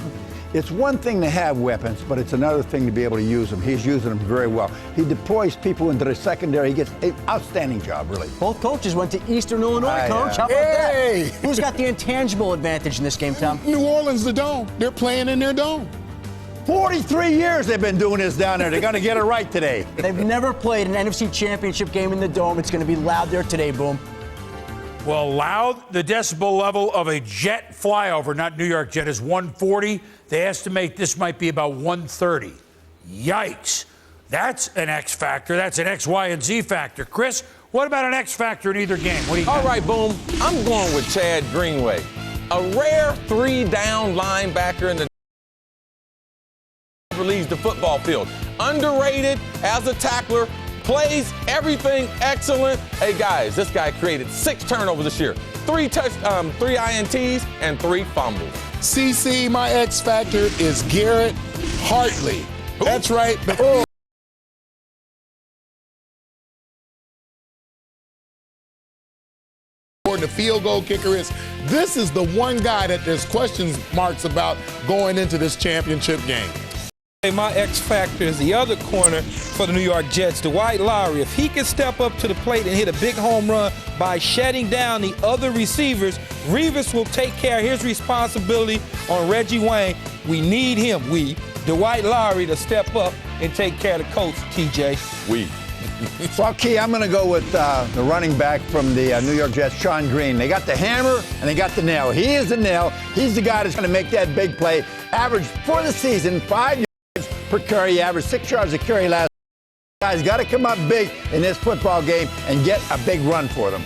It's one thing to have weapons, but it's another thing to be able to use them. He's using them very well. He deploys people into the secondary. He gets an outstanding job, really. Both coaches went to Eastern Illinois, Coach. How about that? Who's got the intangible advantage in this game, Tom? New Orleans, the Dome. They're playing in their dome. 43 years they've been doing this down there. They're going to get it right today. They've never played an NFC Championship game in the Dome. It's going to be loud there today, Boom. Well, loud, the decibel level of a jet flyover, not New York Jet, is 140. They estimate this might be about 130. Yikes. That's an X factor. That's an X, Y, and Z factor. Chris, what about an X factor in either game? What do you got? All right, Boom. I'm going with Chad Greenway. A rare 3-down linebacker in the leaves the football field. Underrated as a tackler, plays everything excellent. Hey guys, this guy created 6 turnovers this year, 3 INTs and 3 fumbles. CC, my X factor is Garrett Hartley. That's right. The field goal kicker is. This is the one guy that there's questions marks about going into this championship game. My X factor is the other corner for the New York Jets, Dwight Lowry. If he can step up to the plate and hit a big home run by shutting down the other receivers, Revis will take care of his responsibility on Reggie Wayne. We need him, Dwight Lowry, to step up and take care of the coach, TJ. Well, Key, I'm going to go with the running back from the New York Jets, Sean Green. They got the hammer and they got the nail. He is the nail. He's the guy that's going to make that big play. Average for the season, 5 yards per carry. He averaged 6 yards a carry last. Guys got to come up big in this football game and get a big run for them.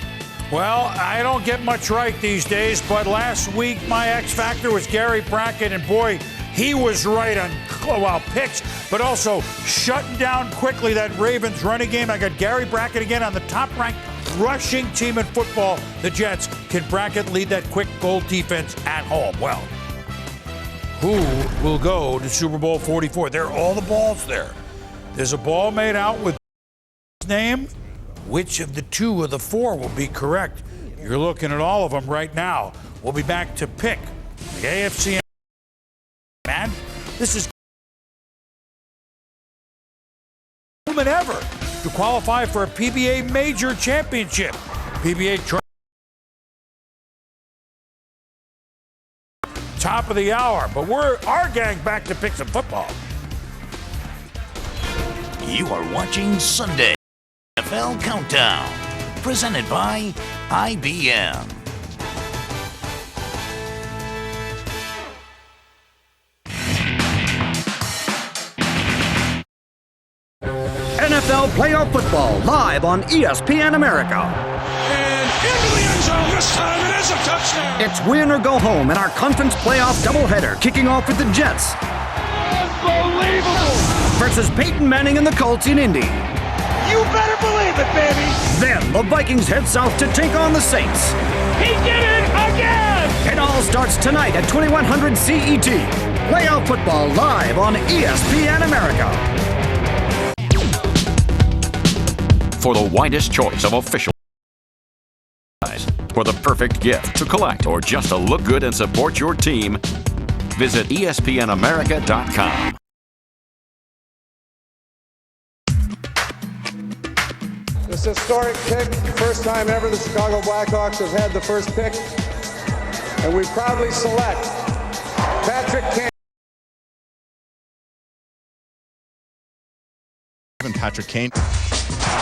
Well, I don't get much right these days, but last week my X factor was Gary Brackett, and boy, he was right on picks, but also shutting down quickly that Ravens running game. I got Gary Brackett again on the top-ranked rushing team in football, the Jets. Can Brackett lead that quick goal defense at home? Well, who will go to Super Bowl 44? There are all the balls there. There's a ball made out with his name. Which of the 2 of the 4 will be correct? You're looking at all of them right now. We'll be back to pick the AFC. Man, this is ever to qualify for a PBA major championship. PBA top of the hour. But we're our gang back to pick some football. You are watching Sunday NFL Countdown, presented by IBM. NFL Playoff Football live on ESPN America. And into the end zone. This time it is a touchdown. It's win or go home in our conference playoff doubleheader, kicking off with the Jets. Unbelievable. Versus Peyton Manning and the Colts in Indy. You better believe it, baby. Then the Vikings head south to take on the Saints. He did it again. It all starts tonight at 2100 CET. Playoff football live on ESPN America. For the widest choice of official for the perfect gift to collect or just to look good and support your team, visit espnamerica.com. This historic pick, first time ever the Chicago Blackhawks have had the first pick, and we proudly select Patrick Kane. Patrick Kane.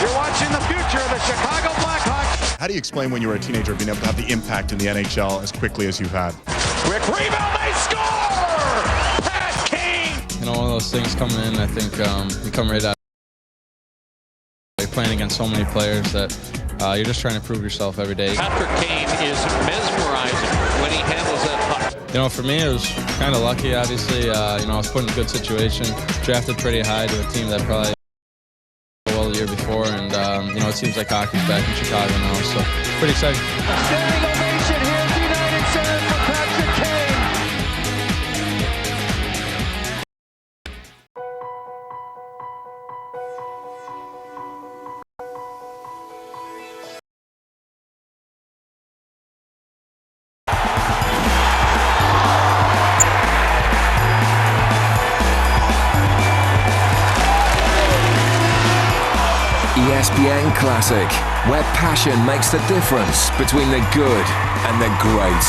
You're watching the future of the Chicago Blackhawks. How do you explain when you were a teenager being able to have the impact in the NHL as quickly as you've had? Quick rebound, they score! Pat Kane! You know, one of those things coming in, I think you come right out. You're playing against so many players that you're just trying to prove yourself every day. Patrick Kane is mesmerizing when he handles that puck. You know, for me, it was kind of lucky, obviously. You know, I was put in a good situation, drafted pretty high to a team that probably well the year before, and you know, it seems like hockey's back in Chicago now, so pretty exciting. A standing ovation here at the United Center for Patrick Kane. ESPN Classic, where passion makes the difference between the good and the great.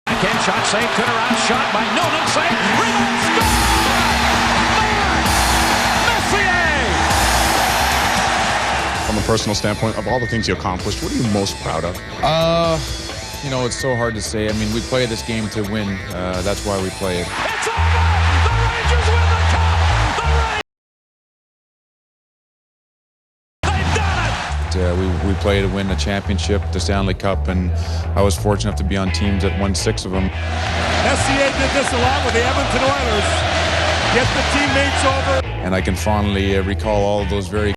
Again, shot saved, turnaround shot by Noonan, saved, rebound, score! Moreeeee! From a personal standpoint, of all the things you accomplished, what are you most proud of? You know, it's so hard to say. I mean, we play this game to win. That's why we play it. It's over! The Rangers win the cup! The Rangers! They've done it! We play to win the championship, the Stanley Cup, and I was fortunate enough to be on teams that won 6 of them. SCA did this a lot with the Edmonton Oilers. Get the teammates over. And I can fondly recall all of those very...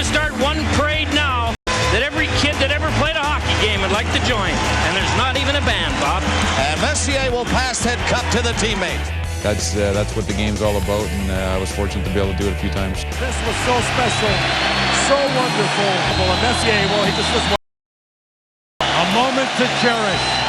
Start one parade now that every kid that ever played a hockey game would like to join. And there's not even a band, Bob. And Messier will pass that cup to the teammate. That's what the game's all about, and I was fortunate to be able to do it a few times. This was so special, so wonderful. Well, Messier, well, he just was a moment to cherish.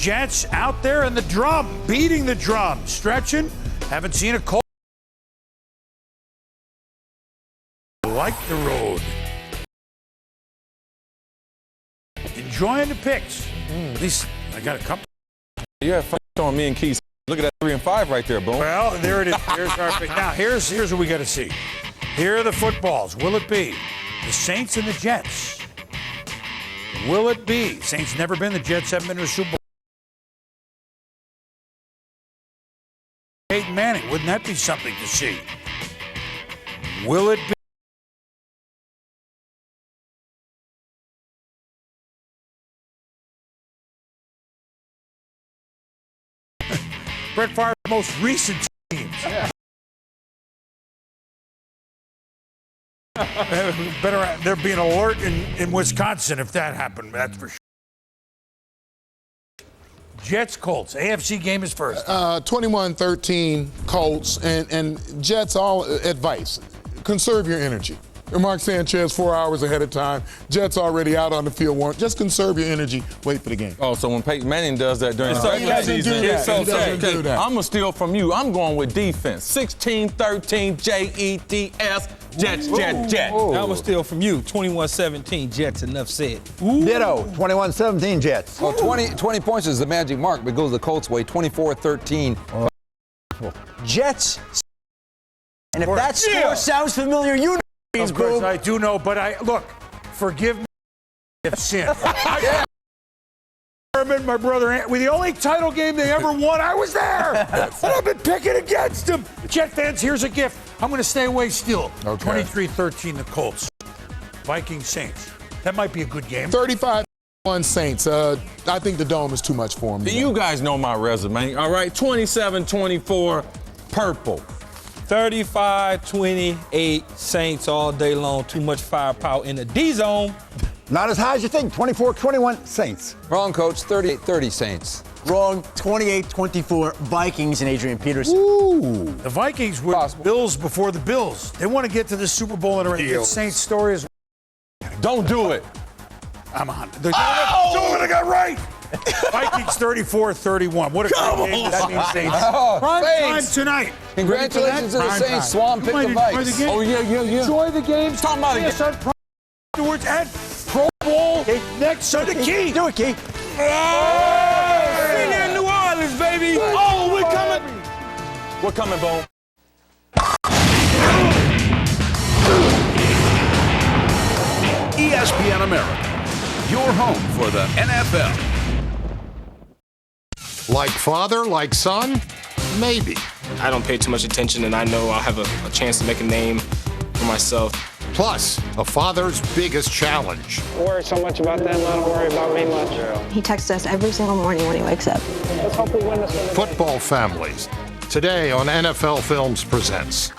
Jets out there in the drum, beating the drum, stretching. Haven't seen a cold. Like the road. Enjoying the picks. At least I got a couple. You have fun on me and Keith. Look at that 3 and 5 right there, boom. Well, there it is. Here's our pick. Now, here's what we got to see. Here are the footballs. Will it be the Saints and the Jets? Will it be? Saints never been. The Jets haven't been to a Super Bowl. Peyton Manning, wouldn't that be something to see? Will it be? Brett Favre's most recent teams. Yeah. Better, they're being alert in Wisconsin if that happened. That's for sure. Jets, Colts. AFC game is first. 21-13 Colts and Jets. All advice: conserve your energy. Mark Sanchez 4 hours ahead of time. Jets already out on the field. Just conserve your energy. Wait for the game. Oh, so when Peyton Manning does that during the regular season, he doesn't do that. I'm gonna steal from you. I'm going with defense. 16-13 Jets. Jets. I will steal from you. 21-17 Jets. Enough said. Ditto. 21-17 Jets. Well, 20 points is the magic mark, but goes the Colts' way. 24-13. Jets. And if that score sounds familiar, you know. Of course, I do know, but look, forgive me if sin. I remember my brother, with the only title game they ever won, I was there. And I've been picking against them. Jet fans, here's a gift. I'm going to stay away still. Okay. 23-13, the Colts. Vikings, Saints. That might be a good game. 35-1 Saints. I think the Dome is too much for them. You guys know my resume. All right, 27-24, purple. 35-28 Saints all day long. Too much firepower in the D zone. Not as high as you think. 24-21 Saints. Wrong, Coach. 38-30 Saints. Wrong. 28-24 Vikings and Adrian Peterson. Ooh. The Vikings were Bills before the Bills. They want to get to the Super Bowl in a Saints story as well. Don't do it. I'm on. Doing what I got right. Vikings 34-31. What a great game this means, Saints. Prime time tonight. Congratulations to the Saints. Swan picked the Vikes. Oh, yeah. Enjoy the games. Talking about it. Afterwards at Pro Bowl next Sunday. Key. Do it, Key. Sing in New Orleans, baby. Oh, we're coming. We're coming, Bo. ESPN America, your home for the NFL. Like father, like son? Maybe. I don't pay too much attention, and I know I'll have a chance to make a name for myself. Plus, a father's biggest challenge. Don't worry so much about them, I don't worry about me much. He texts us every single morning when he wakes up. Let's hope we win this one. Football families. Today on NFL Films Presents.